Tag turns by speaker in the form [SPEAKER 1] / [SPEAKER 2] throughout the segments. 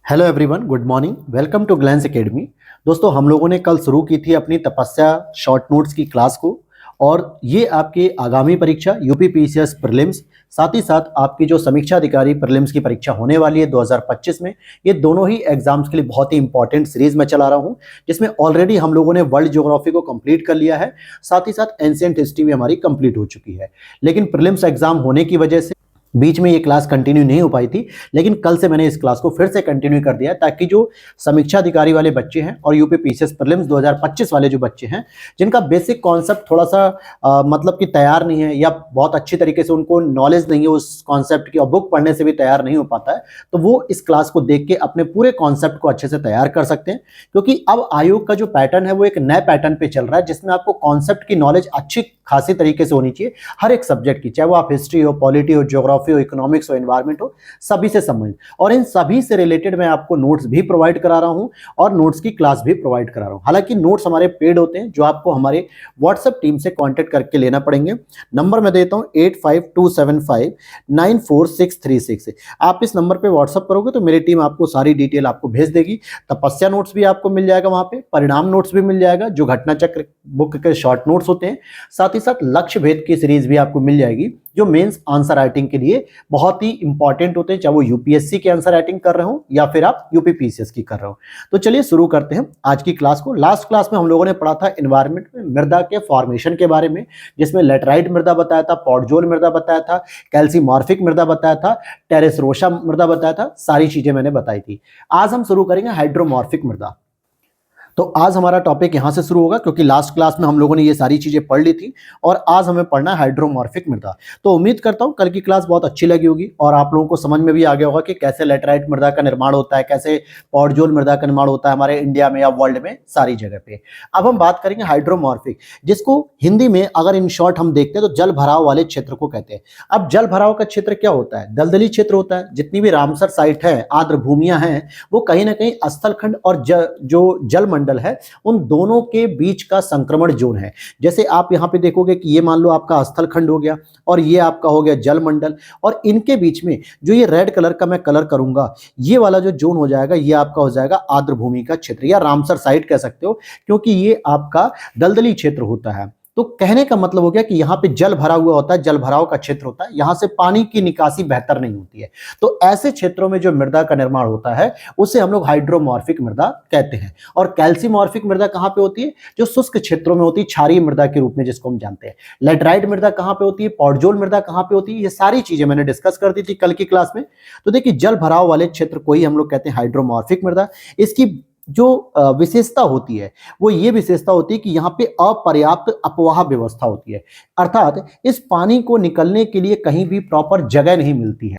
[SPEAKER 1] Hello everyone, good morning. Welcome to Glance Academy. दोस्तों, हम लोगों ने कल शुरू की थी अपनी तपस्या शॉर्ट नोट्स की क्लास को, और ये आपकी आगामी परीक्षा यूपी पीसीएस प्रीलिम्स, साथ ही साथ आपकी जो समीक्षा अधिकारी प्रीलिम्स की परीक्षा होने वाली है 2025 में, ये दोनों ही एग्जाम्स के लिए बहुत ही इंपॉर्टेंट सीरीज में चला रहा हूँ, जिसमें ऑलरेडी हम लोगों ने वर्ल्ड ज्योग्राफी को कंप्लीट कर लिया है, साथ ही साथ एंशिएंट हिस्ट्री भी हमारी कंप्लीट हो चुकी है। लेकिन प्रीलिम्स एग्जाम होने की वजह से बीच में ये क्लास कंटिन्यू नहीं हो पाई थी, लेकिन कल से मैंने इस क्लास को फिर से कंटिन्यू कर दिया है, ताकि जो समीक्षा अधिकारी वाले बच्चे हैं और यूपी पीसीएस प्रीलिम्स 2025 वाले जो बच्चे हैं, जिनका बेसिक कॉन्सेप्ट थोड़ा सा मतलब कि तैयार नहीं है, या बहुत अच्छी तरीके से उनको नॉलेज नहीं है उस कॉन्सेप्ट की और बुक पढ़ने से भी तैयार नहीं हो पाता है, तो वो इस क्लास को देख के अपने पूरे कॉन्सेप्ट को अच्छे से तैयार कर सकते हैं। क्योंकि अब आयोग का जो पैटर्न है वो एक नए पैटर्न पे चल रहा है, जिसमें आपको कॉन्सेप्ट की नॉलेज अच्छी खासी तरीके से होनी चाहिए हर एक सब्जेक्ट की, चाहे वो आप हिस्ट्री हो, पॉलिटी हो, ज्योग्राफी हो, इकोनॉमिक्स हो, एनवायरमेंट हो, सभी से संबंधित। और इन सभी से रिलेटेड मैं आपको नोट्स भी प्रोवाइड करा रहा हूं और नोट्स की क्लास भी प्रोवाइड करा रहा हूं। हालांकि नोट्स हमारे पेड होते हैं, जो आपको हमारे व्हाट्सएप टीम से कांटेक्ट करके लेना पड़ेंगे। नंबर मैं देता हूं 8527594636। आप इस नंबर पर व्हाट्सएप करोगे तो मेरी टीम आपको सारी डिटेल आपको भेज देगी। तपस्या नोट्स भी आपको मिल जाएगा, वहां पे परिणाम नोट्स भी मिल जाएगा, जो घटना चक्र बुक के शॉर्ट नोट्स होते हैं, साथ ही साथ लक्ष्य भेद की सीरीज भी आपको मिल जाएगी, जो मेंस आंसर राइटिंग के लिए बहुत ही इंपॉर्टेंट होते हैं, चाहे वो यूपीएससी के आंसर राइटिंग कर रहे हो या फिर आप यूपी पीसीएस की कर रहे हो। तो चलिए शुरू करते हैं आज की क्लास को। लास्ट क्लास में हम लोगों ने पढ़ा था एनवायरमेंट में मृदा के फॉर्मेशन के बारे में, जिसमें लेटराइट मृदा बताया था, पॉडजोल मृदा बताया था, कैल्सीमॉर्फिक मृदा बताया था, टेरेस रोसा मृदा बताया था, सारी चीजें मैंने बताई थी। आज हम शुरू करेंगे हाइड्रोमॉर्फिक मृदा। तो आज हमारा टॉपिक यहां से शुरू होगा, क्योंकि लास्ट क्लास में हम लोगों ने ये सारी चीजें पढ़ ली थी और आज हमें पढ़ना है हाइड्रोमॉर्फिक मृदा। तो उम्मीद करता हूं कल की क्लास बहुत अच्छी लगी होगी और आप लोगों को समझ में भी आ गया होगा कि कैसे लेटराइट मृदा का निर्माण होता है, कैसे पॉडजोल मृदा का निर्माण होता है हमारे इंडिया में या वर्ल्ड में, सारी जगह पे। अब हम बात करेंगे हाइड्रोमॉर्फिक, जिसको हिंदी में अगर इन शॉर्ट हम देखते हैं तो जल भराव वाले क्षेत्र को कहते हैं। अब जल भराव का क्षेत्र क्या होता है? दलदली क्षेत्र होता है। जितनी भी रामसर साइट है, आर्द्र भूमियां हैं, वो कहीं ना कहीं स्थलखंड और जो जल मंडल है, उन दोनों के बीच का संक्रमण जोन है। जैसे आप यहां पे देखोगे कि ये मान लो आपका स्थल खंड हो गया और ये आपका हो गया जल मंडल, और इनके बीच में जो ये रेड कलर का मैं कलर करूंगा, ये वाला जो जोन हो जाएगा, ये आपका हो जाएगा आर्द्र भूमि का क्षेत्र, या रामसर साइट कह सकते हो, क्योंकि ये आपका दलदली क्षेत्र होता है। तो कहने का मतलब हो गया कि यहाँ पे जल भरा हुआ होता है, जल भराव का क्षेत्र होता है, यहां से पानी की निकासी बेहतर नहीं होती है। तो ऐसे क्षेत्रों में जो मृदा का निर्माण होता है उसे हम लोग हाइड्रोमॉर्फिक मृदा कहते हैं। और कैल्सीमॉर्फिक मृदा कहां पे होती है? जो शुष्क क्षेत्रों में होती है, क्षारीय मृदा के रूप में जिसको हम जानते हैं। लेटराइट मृदा कहां पे होती है, पॉडजोल मृदा कहां पे होती है, ये सारी चीजें मैंने डिस्कस कर दी थी कल की क्लास में। तो देखिए, जल भराव वाले क्षेत्र को ही हम लोग कहते हैं हाइड्रोमॉर्फिक मृदा। इसकी जो विशेषता होती है वो ये विशेषता होती है कि यहाँ पे अपर्याप्त अपवाह व्यवस्था होती है, अर्थात इस पानी को निकलने के लिए कहीं भी प्रॉपर जगह नहीं मिलती है।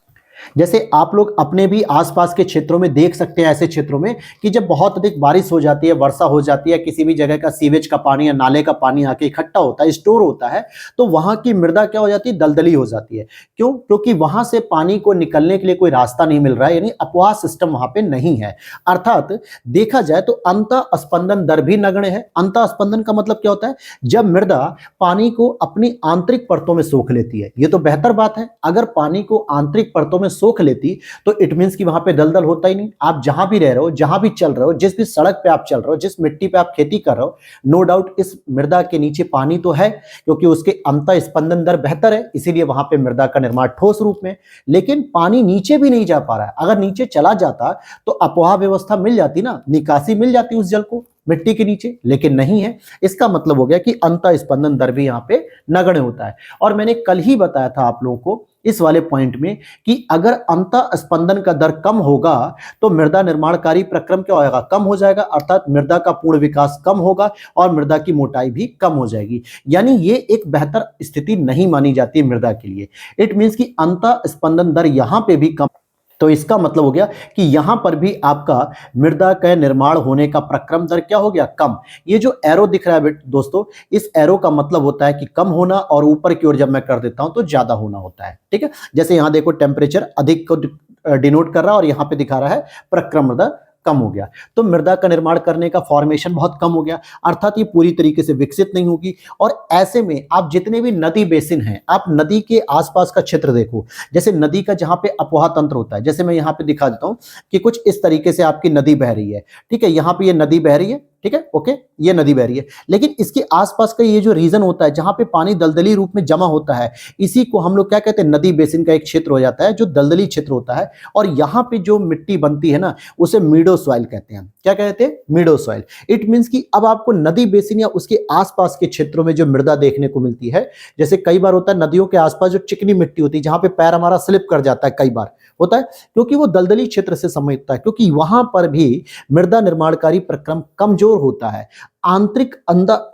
[SPEAKER 1] जैसे आप लोग अपने भी आसपास के क्षेत्रों में देख सकते हैं, ऐसे क्षेत्रों में कि जब बहुत अधिक बारिश हो जाती है, वर्षा हो जाती है, किसी भी जगह का सीवेज का पानी या नाले का पानी आके इकट्ठा होता है, स्टोर होता है, तो वहां की मृदा क्या हो जाती है? दलदली हो जाती है। क्यों? क्योंकि वहां से पानी को निकलने के लिए कोई रास्ता नहीं मिल रहा है, यानी अपवाह सिस्टम वहां पे नहीं है। अर्थात देखा जाए तो अंतः स्पंदन दर भी नगण्य है। अंतः स्पंदन का मतलब क्या होता है? जब मृदा पानी को अपनी आंतरिक परतों में सोख लेती है, ये तो बेहतर बात है। अगर पानी को आंतरिक परतों में सोख लेती तो इट मींस कि वहां पे दलदल होता ही नहीं। आप जहां भी रह रहे हो, जहां भी चल रहे हो, जिस भी सड़क पे आप चल रहे हो, जिस मिट्टी पे आप खेती कर रहे हो, नो डाउट इस मृदा के नीचे पानी तो है, क्योंकि उसके अंतः स्पंदन दर बेहतर है, इसीलिए वहां पे मृदा का निर्माण ठोस रूप में। लेकिन पानी नीचे भी नहीं जा पा रहा है। अगर नीचे चला जाता तो अपवाह व्यवस्था मिल जाती ना, निकासी मिल जाती उस जल को मिट्टी के नीचे, लेकिन नहीं है। इसका मतलब हो गया कि अंतः स्पंदन दर भी यहाँ पे नगण्य होता है। और मैंने कल ही बताया था आप लोगों को इस वाले पॉइंट में कि अगर अंतः स्पंदन का दर कम होगा तो मृदा निर्माणकारी प्रक्रम क्या होगा? कम हो जाएगा, अर्थात मृदा का पूर्ण विकास कम होगा और मृदा की मोटाई भी कम हो जाएगी। यानी ये एक बेहतर स्थिति नहीं मानी जाती है मृदा के लिए। इट मींस कि अंतः स्पंदन दर यहां पे भी कम, तो इसका मतलब हो गया कि यहां पर भी आपका मृदा का निर्माण होने का प्रक्रम दर क्या हो गया? कम। ये जो एरो दिख रहा है दोस्तों, इस एरो का मतलब होता है कि कम होना, और ऊपर की ओर जब मैं कर देता हूं तो ज्यादा होना होता है। ठीक है, जैसे यहां देखो टेम्परेचर अधिक को डिनोट कर रहा है और यहां पे दिखा रहा है प्रक्रम दर कम हो गया, तो मृदा का निर्माण करने का फॉर्मेशन बहुत कम हो गया, अर्थात ये पूरी तरीके से विकसित नहीं होगी। और ऐसे में आप जितने भी नदी बेसिन हैं, आप नदी के आसपास का क्षेत्र देखो, जैसे नदी का जहां पे अपवाह तंत्र होता है, जैसे मैं यहां पे दिखा देता हूं कि कुछ इस तरीके से आपकी नदी बह रही है, ठीक है, यहां पे ये नदी बह रही है, ठीक है, ओके, ये नदी बह रही है, लेकिन इसके आसपास का ये जो रीजन होता है जहां पे पानी दलदली रूप में जमा होता है, इसी को हम लोग क्या कहते हैं, नदी बेसिन का एक क्षेत्र हो जाता है जो दलदली क्षेत्र होता है। और यहां पे जो मिट्टी बनती है ना, उसे मीडो सॉइल कहते हैं। क्या कहते हैं? मीडो सॉइल। इट मींस कि अब आपको नदी बेसिन या उसके आसपास के क्षेत्रों में जो मृदा देखने को मिलती है, जैसे कई बार होता है नदियों के आसपास जो चिकनी मिट्टी होती है जहां पे पैर हमारा स्लिप कर जाता है, कई बार होता है, क्योंकि वो दलदली क्षेत्र से समझता है, क्योंकि वहां पर भी मृदा निर्माणकारी प्रक्रम कमजोर होता है, आंतरिक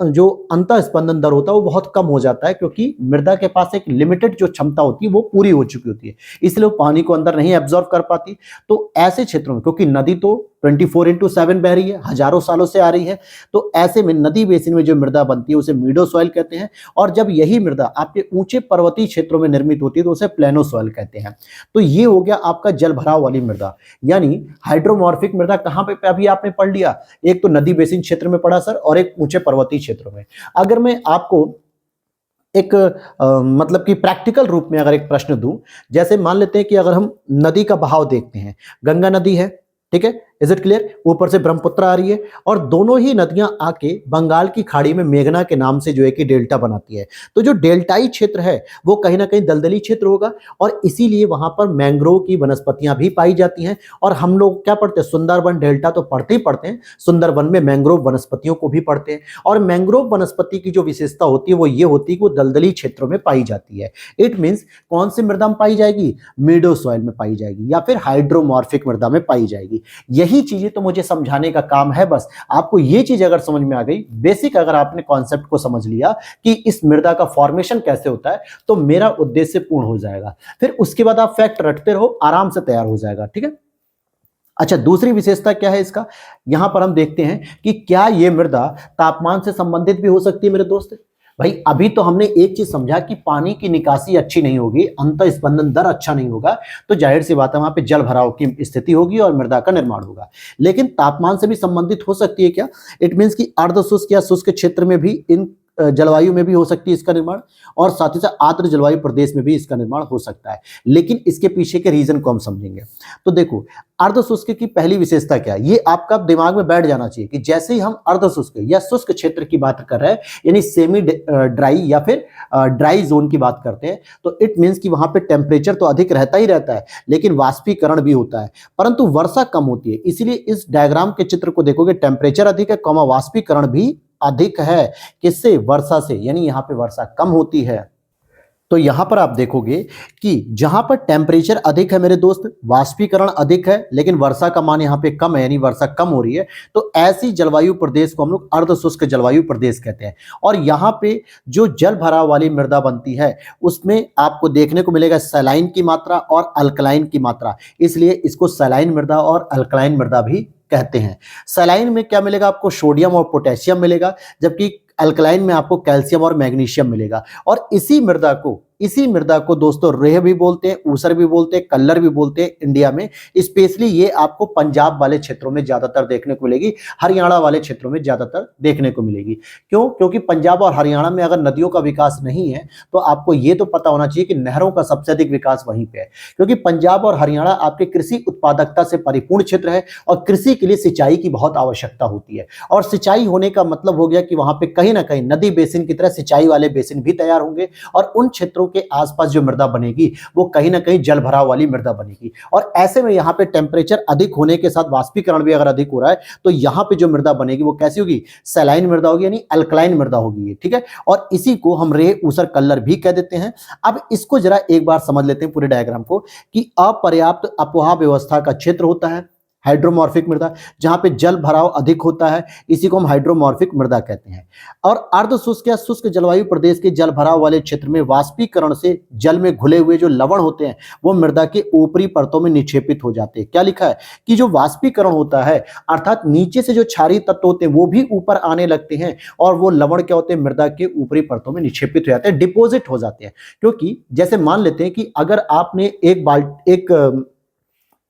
[SPEAKER 1] जो अंत स्पंदन दर होता है वो बहुत कम हो जाता है, क्योंकि मृदा के पास एक लिमिटेड जो क्षमता होती है वो पूरी हो चुकी होती है, इसलिए वो पानी को अंदर नहीं एब्जॉर्ब कर पाती। तो ऐसे क्षेत्रों में, क्योंकि नदी तो 24/7 बह रही है, हजारों सालों से आ रही है, तो ऐसे में नदी बेसिन में जो मृदा बनती है उसे मीडो सॉइल कहते हैं। और जब यही मृदा आपके ऊंचे पर्वतीय क्षेत्रों में निर्मित होती है तो उसे प्लेनो सॉइल कहते हैं। तो ये हो गया आपका जल भराव वाली मृदा, यानी हाइड्रोमॉर्फिक मृदा कहां पे अभी आपने पढ़ लिया, एक तो नदी बेसिन क्षेत्र में पढ़ा सर, और एक ऊंचे पर्वतीय क्षेत्रों में। अगर मैं आपको एक मतलब कि प्रैक्टिकल रूप में अगर एक प्रश्न दूं, जैसे मान लेते हैं कि अगर हम नदी का बहाव देखते हैं, गंगा नदी है, ठीक है, इज इट क्लियर, ऊपर से ब्रह्मपुत्र आ रही है, और दोनों ही नदियां आके बंगाल की खाड़ी में मेघना के नाम से जो है कि डेल्टा बनाती है। तो जो डेल्टाई क्षेत्र है वो कहीं ना कहीं दलदली क्षेत्र होगा, और इसीलिए वहां पर मैंग्रोव की वनस्पतियां भी पाई जाती हैं। और हम लोग क्या पढ़ते हैं, सुंदरवन डेल्टा तो पढ़ते ही पढ़ते हैं, सुंदरवन में मैंग्रोव वनस्पतियों को भी पढ़ते हैं। और मैंग्रोव वनस्पति की जो विशेषता होती है वो ये होती है कि वो दलदली क्षेत्रों में पाई जाती है। इट मीन्स कौन सी मृदा में पाई जाएगी, मीडो सॉइल में पाई जाएगी, या फिर हाइड्रोमॉर्फिक मृदा में पाई जाएगी। यही चीजें तो मुझे समझाने का काम है। बस आपको ये चीज अगर समझ में आ गई, बेसिक अगर आपने कॉन्सेप्ट को समझ लिया कि इस मृदा का फॉर्मेशन कैसे होता है, तो मेरा उद्देश्य पूर्ण हो जाएगा। फिर उसके बाद आप फैक्ट रटते रहो, आराम से तैयार हो जाएगा, ठीक है। अच्छा, दूसरी विशेषता क्या है इसका, यहां पर हम देखते हैं कि क्या यह मृदा तापमान से संबंधित भी हो सकती है मेरे दोस्त। भाई अभी तो हमने एक चीज समझा कि पानी की निकासी अच्छी नहीं होगी, अंत स्पंदन दर अच्छा नहीं होगा, तो जाहिर सी बात है वहां पे जल भराव की स्थिति होगी और मृदा का निर्माण होगा। लेकिन तापमान से भी संबंधित हो सकती है क्या, इट मींस कि अर्ध शुष्क या शुष्क क्षेत्र में भी, इन जलवायु में भी हो सकती है इसका निर्माण, और साथ ही साथ आर्द्र जलवायु प्रदेश में भी इसका निर्माण हो सकता है। लेकिन इसके पीछे के रीजन को हम समझेंगे। तो देखो, अर्ध शुष्क की पहली विशेषता क्या है, ये आपका दिमाग में बैठ जाना चाहिए कि जैसे ही हम अर्ध शुष्क या शुष्क क्षेत्र की बात कर रहे हैं, यानी सेमी ड्राई या फिर ड्राई जोन की बात करते हैं, तो इट मींस कि वहां पे टेम्परेचर तो अधिक रहता ही रहता है, लेकिन वाष्पीकरण भी होता है, परंतु वर्षा कम होती है। इसीलिए इस डायग्राम के चित्र को देखोगे, टेम्परेचर अधिक है, वाष्पीकरण भी अधिक है, किससे, वर्षा से, यानी यहां पे वर्षा कम होती है। तो यहां पर आप देखोगे कि जहां पर टेम्परेचर अधिक है मेरे दोस्त, वाष्पीकरण अधिक है, लेकिन वर्षा का मान यहां पे कम है, यानी वर्षा कम हो रही है, तो ऐसी जलवायु प्रदेश को हम लोग अर्ध शुष्क जलवायु प्रदेश कहते हैं। और यहां पे जो जल भराव वाली मृदा बनती है उसमें आपको देखने को मिलेगा सैलाइन की मात्रा और अल्कलाइन की मात्रा, इसलिए इसको सैलाइन मृदा और अल्कलाइन मृदा भी कहते हैं। सैलाइन में क्या मिलेगा आपको, सोडियम और पोटेशियम मिलेगा, जबकि अल्कलाइन में आपको कैल्शियम और मैग्नीशियम मिलेगा। और इसी मृदा को दोस्तों रेह भी बोलते हैं, ऊसर भी बोलते हैं, कल्लर भी बोलते हैं इंडिया में। स्पेशली ये आपको पंजाब वाले क्षेत्रों में ज्यादातर देखने को मिलेगी, हरियाणा वाले क्षेत्रों में ज्यादातर देखने को मिलेगी। क्यों? क्योंकि पंजाब और हरियाणा में अगर नदियों का विकास नहीं है तो आपको ये तो पता होना चाहिए कि नहरों का सबसे अधिक विकास वहीं पे है, क्योंकि पंजाब और हरियाणा आपके कृषि उत्पादकता से परिपूर्ण क्षेत्र है और कृषि के लिए सिंचाई की बहुत आवश्यकता होती है। और सिंचाई होने का मतलब हो गया कि वहां पे कहीं ना कहीं नदी बेसिन की तरह सिंचाई वाले बेसिन भी तैयार होंगे, और उन क्षेत्रों के आसपास जो मृदा बनेगी वो कहीं ना कहीं जल भराव वाली मृदा बनेगी। और ऐसे में यहाँ पे टेम्परेचर अधिक होने के साथ वाष्पीकरण भी अगर अधिक हो रहा है, तो यहाँ पे जो मृदा बनेगी वो कैसी होगी, सैलाइन मृदा होगी, यानी अल्कलाइन मृदा होगी, ठीक है। और इसी को हम रेह ऊसर कल्लर भी कह देते हैं। अब इसको जरा एक बार समझ लेते हैं पूरे डायग्राम को, कि अपर्याप्त अपवाह व्यवस्था का क्षेत्र होता है हाइड्रोमॉर्फिक मृदा, जहां पे जल भराव अधिक होता है, इसी को हम हाइड्रोमॉर्फिक मृदा कहते हैं। और अर्ध शुष्क या शुष्क जलवायु प्रदेश के जल भराव वाले क्षेत्र में वाष्पीकरण से जल में घुले हुए जो लवण होते हैं वो मृदा के ऊपरी परतों में निक्षेपित हो जाते हैं। क्या लिखा है कि जो वाष्पीकरण होता है, अर्थात नीचे से जो क्षारीय तत्व होते हैं वो भी ऊपर आने लगते हैं, और वो लवण क्या होते हैं, मृदा के ऊपरी परतों में निक्षेपित हो जाते हैं, डिपोजिट हो जाते हैं। क्योंकि जैसे मान लेते हैं कि अगर आपने एक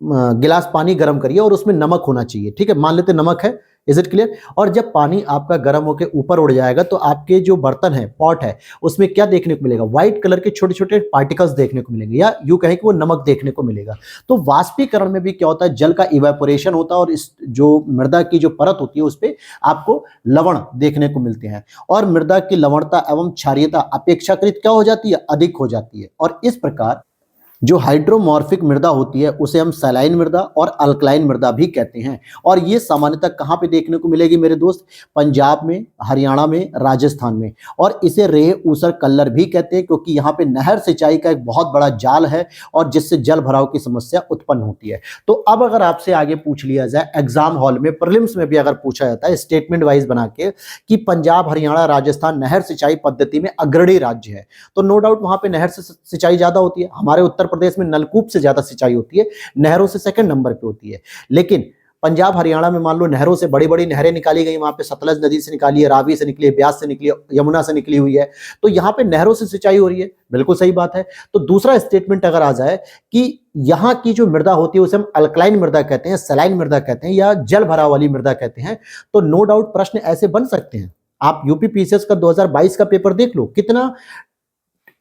[SPEAKER 1] गिलास पानी गर्म करिए और उसमें नमक होना चाहिए, ठीक है, मान लेते नमक है, इज इट क्लियर। और जब पानी आपका गर्म होकर ऊपर उड़ जाएगा तो आपके जो बर्तन है, पॉट है, उसमें क्या देखने को मिलेगा, व्हाइट कलर के छोटे छोटे पार्टिकल्स देखने को मिलेंगे, या यूं कहें कि वो नमक देखने को मिलेगा। तो वाष्पीकरण में भी क्या होता है, जल का इवेपोरेशन होता है और इस जो मृदा की जो परत होती है उस पर आपको लवण देखने को मिलते हैं, और मृदा की लवणता एवं क्षारीयता अपेक्षाकृत क्या हो जाती है, अधिक हो जाती है। और इस प्रकार जो हाइड्रोमॉर्फिक मृदा होती है उसे हम सैलाइन मृदा और अल्कलाइन मृदा भी कहते हैं। और ये सामान्यतः कहाँ पे देखने को मिलेगी मेरे दोस्त, पंजाब में, हरियाणा में, राजस्थान में। और इसे रेह ऊसर कल्लर भी कहते हैं, क्योंकि यहाँ पे नहर सिंचाई का एक बहुत बड़ा जाल है और जिससे जल भराव की समस्या उत्पन्न होती है। तो अब अगर आपसे आगे पूछ लिया जाए एग्जाम हॉल में, प्रीलिम्स में भी अगर पूछा जाता है स्टेटमेंट वाइज बना के कि पंजाब, हरियाणा, राजस्थान नहर सिंचाई पद्धति में अग्रणी राज्य है, तो नो डाउट वहां पे नहर से सिंचाई ज्यादा होती है। हमारे उत्तर प्रदेश में नलकूप से ज्यादा सिंचाई होती है, नहरों से सेकंड नंबर पे होती है। लेकिन पंजाब, हरियाणा में मान लो नहरों से बड़ी बड़ी नहरें निकाली गई, वहां पे सतलज नदी से निकाली है, रावी से निकली है, ब्यास से निकली है, यमुना से निकली हुई है, तो यहाँ पे नहरों से सिंचाई हो रही है, बिल्कुल सही बात है। तो दूसरा स्टेटमेंट अगर आ जाए कि यहाँ की जो मृदा होती है उसे हम अल्कलाइन मृदा कहते हैं, सलाइन मृदा कहते हैं, या जल भराव वाली मृदा कहते हैं, तो नो डाउट प्रश्न ऐसे बन सकते हैं। आप यूपी पीसीएस का 2022 का पेपर देख लो, कितना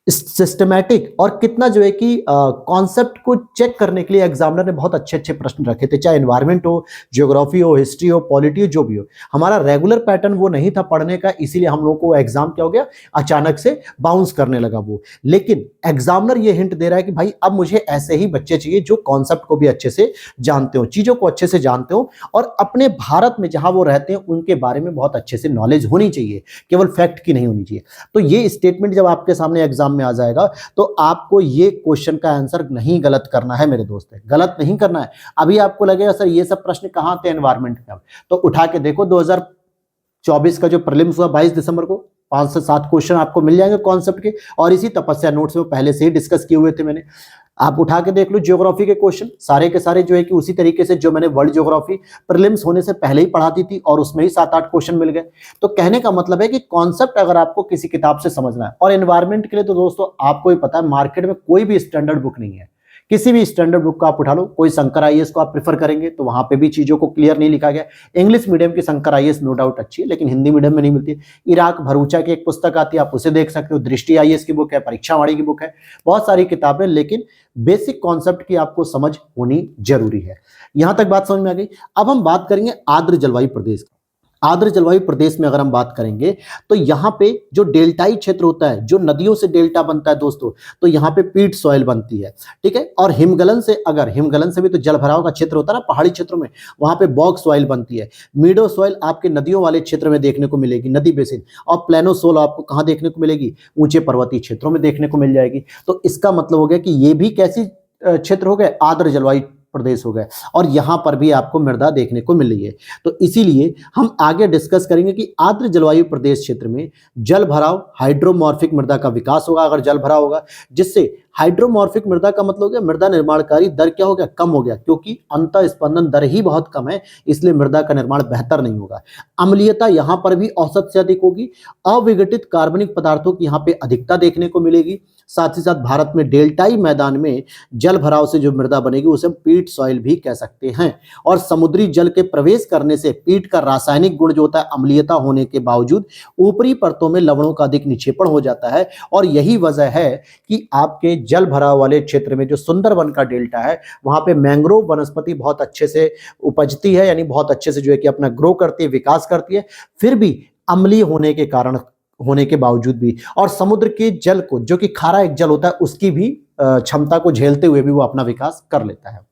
[SPEAKER 1] सिस्टमैटिक और कितना जो है कि कॉन्सेप्ट को चेक करने के लिए एग्जामिनर ने बहुत अच्छे अच्छे प्रश्न रखे थे, चाहे एनवायरमेंट हो, ज्योग्राफी हो, हिस्ट्री हो, पॉलिटी हो, जो भी हो। हमारा रेगुलर पैटर्न वो नहीं था पढ़ने का, इसीलिए हम लोगों को एग्जाम क्या हो गया, अचानक से बाउंस करने लगा वो। लेकिन एग्जामिनर ये हिंट दे रहा है कि भाई अब मुझे ऐसे ही बच्चे चाहिए जो कॉन्सेप्ट को भी अच्छे से जानते हो, चीजों को अच्छे से जानते हो, और अपने भारत में जहां वो रहते हैं उनके बारे में बहुत अच्छे से नॉलेज होनी चाहिए, केवल फैक्ट की नहीं होनी चाहिए। तो ये स्टेटमेंट जब आपके सामने एग्जाम में आ जाएगा तो आपको ये क्वेश्चन का आंसर नहीं गलत करना है मेरे दोस्त, गलत नहीं करना है। अभी आपको लगेगा सर ये सब प्रश्न कहां थे एनवायरमेंट में, तो उठा के देखो 2024 का जो प्रीलिम्स हुआ 22 दिसंबर को, 5 से 7 क्वेश्चन आपको मिल जाएंगे कॉन्सेप्ट के, और इसी तपस्या नोट्स में पहले से ही डिस्कस किए हुए थे मैंने। आप उठा के देख लो ज्योग्राफी के क्वेश्चन सारे के सारे जो है कि उसी तरीके से जो मैंने वर्ल्ड ज्योग्राफी प्रीलिम्स होने से पहले ही पढ़ा दी थी, और उसमें ही 7-8 क्वेश्चन मिल गए। तो कहने का मतलब है कि कॉन्सेप्ट अगर आपको किसी किताब से समझना है, और एनवायरमेंट के लिए तो दोस्तों आपको ही पता है मार्केट में कोई भी स्टैंडर्ड बुक नहीं है, किसी भी स्टैंडर्ड बुक को आप उठा लो, कोई शंकर आईएएस को आप प्रेफर करेंगे तो वहां पे भी चीजों को क्लियर नहीं लिखा गया। इंग्लिश मीडियम की शंकर आईएएस नो डाउट अच्छी है, लेकिन हिंदी मीडियम में नहीं मिलती। इराक भरूचा की एक पुस्तक आती है, आप उसे देख सकते हो, दृष्टि आईएएस की बुक है, परीक्षावाणी की बुक है, बहुत सारी किताबें, लेकिन बेसिक कॉन्सेप्ट की आपको समझ होनी जरूरी है। यहां तक बात समझ में आ गई। अब हम बात करेंगे आर्द्र जलवायु प्रदेश की। आर्द्र जलवायु प्रदेश में अगर हम बात करेंगे तो यहाँ पे जो डेल्टाई क्षेत्र होता है, जो नदियों से डेल्टा बनता है दोस्तों, तो यहाँ पे पीट सॉइल बनती है, ठीक है। और हिमगलन से, अगर हिमगलन से भी तो जल भराव का क्षेत्र होता है ना पहाड़ी क्षेत्रों में, वहां पे बॉग सॉइल बनती है। मीडो सॉइल आपके नदियों वाले क्षेत्र में देखने को मिलेगी, नदी बेसिन। और प्लेनो सोल आपको कहाँ देखने को मिलेगी, ऊंचे पर्वतीय क्षेत्रों में देखने को मिल जाएगी। तो इसका मतलब हो गया कि ये भी कैसी क्षेत्र हो गए, आर्द्र जलवायु प्रदेश हो गए, और यहां पर भी आपको मृदा देखने को मिल रही है। तो इसीलिए हम आगे डिस्कस करेंगे कि आर्द्र जलवायु प्रदेश क्षेत्र में जल भराव, हाइड्रोमॉर्फिक मृदा का विकास होगा अगर जल भराव होगा, जिससे हाइड्रोमॉर्फिक मृदा का मतलब हो गया मृदा निर्माणकारी दर क्या हो गया, कम हो गया, क्योंकि अंतः स्पंदन दर ही बहुत कम है, इसलिए मृदा का निर्माण बेहतर नहीं होगा। अम्लीयता यहां पर भी औसत से अधिक होगी। अविघटित कार्बनिक पदार्थों की यहां पे अधिकता देखने को मिलेगी। साथ ही साथ भारत में डेल्टाई मैदान में जल भराव से जो मृदा बनेगी उसे हम पीट सॉइल भी कह सकते हैं। और समुद्री जल के प्रवेश करने से पीट का रासायनिक गुण जो होता है, अम्लीयता होने के बावजूद ऊपरी परतों में लवणों का अधिक निक्षेपण हो जाता है। और यही वजह है कि आपके जल भराव वाले क्षेत्र में जो सुंदरवन का डेल्टा है, वहां पे मैंग्रोव वनस्पति बहुत अच्छे से उपजती है, यानी बहुत अच्छे से जो है कि अपना ग्रो करती है, विकास करती है, फिर भी अम्लीय होने के कारण, होने के बावजूद भी, और समुद्र के जल को, जो कि खारा एक जल होता है, उसकी भी क्षमता को झेलते हुए भी वो अपना विकास कर लेता है।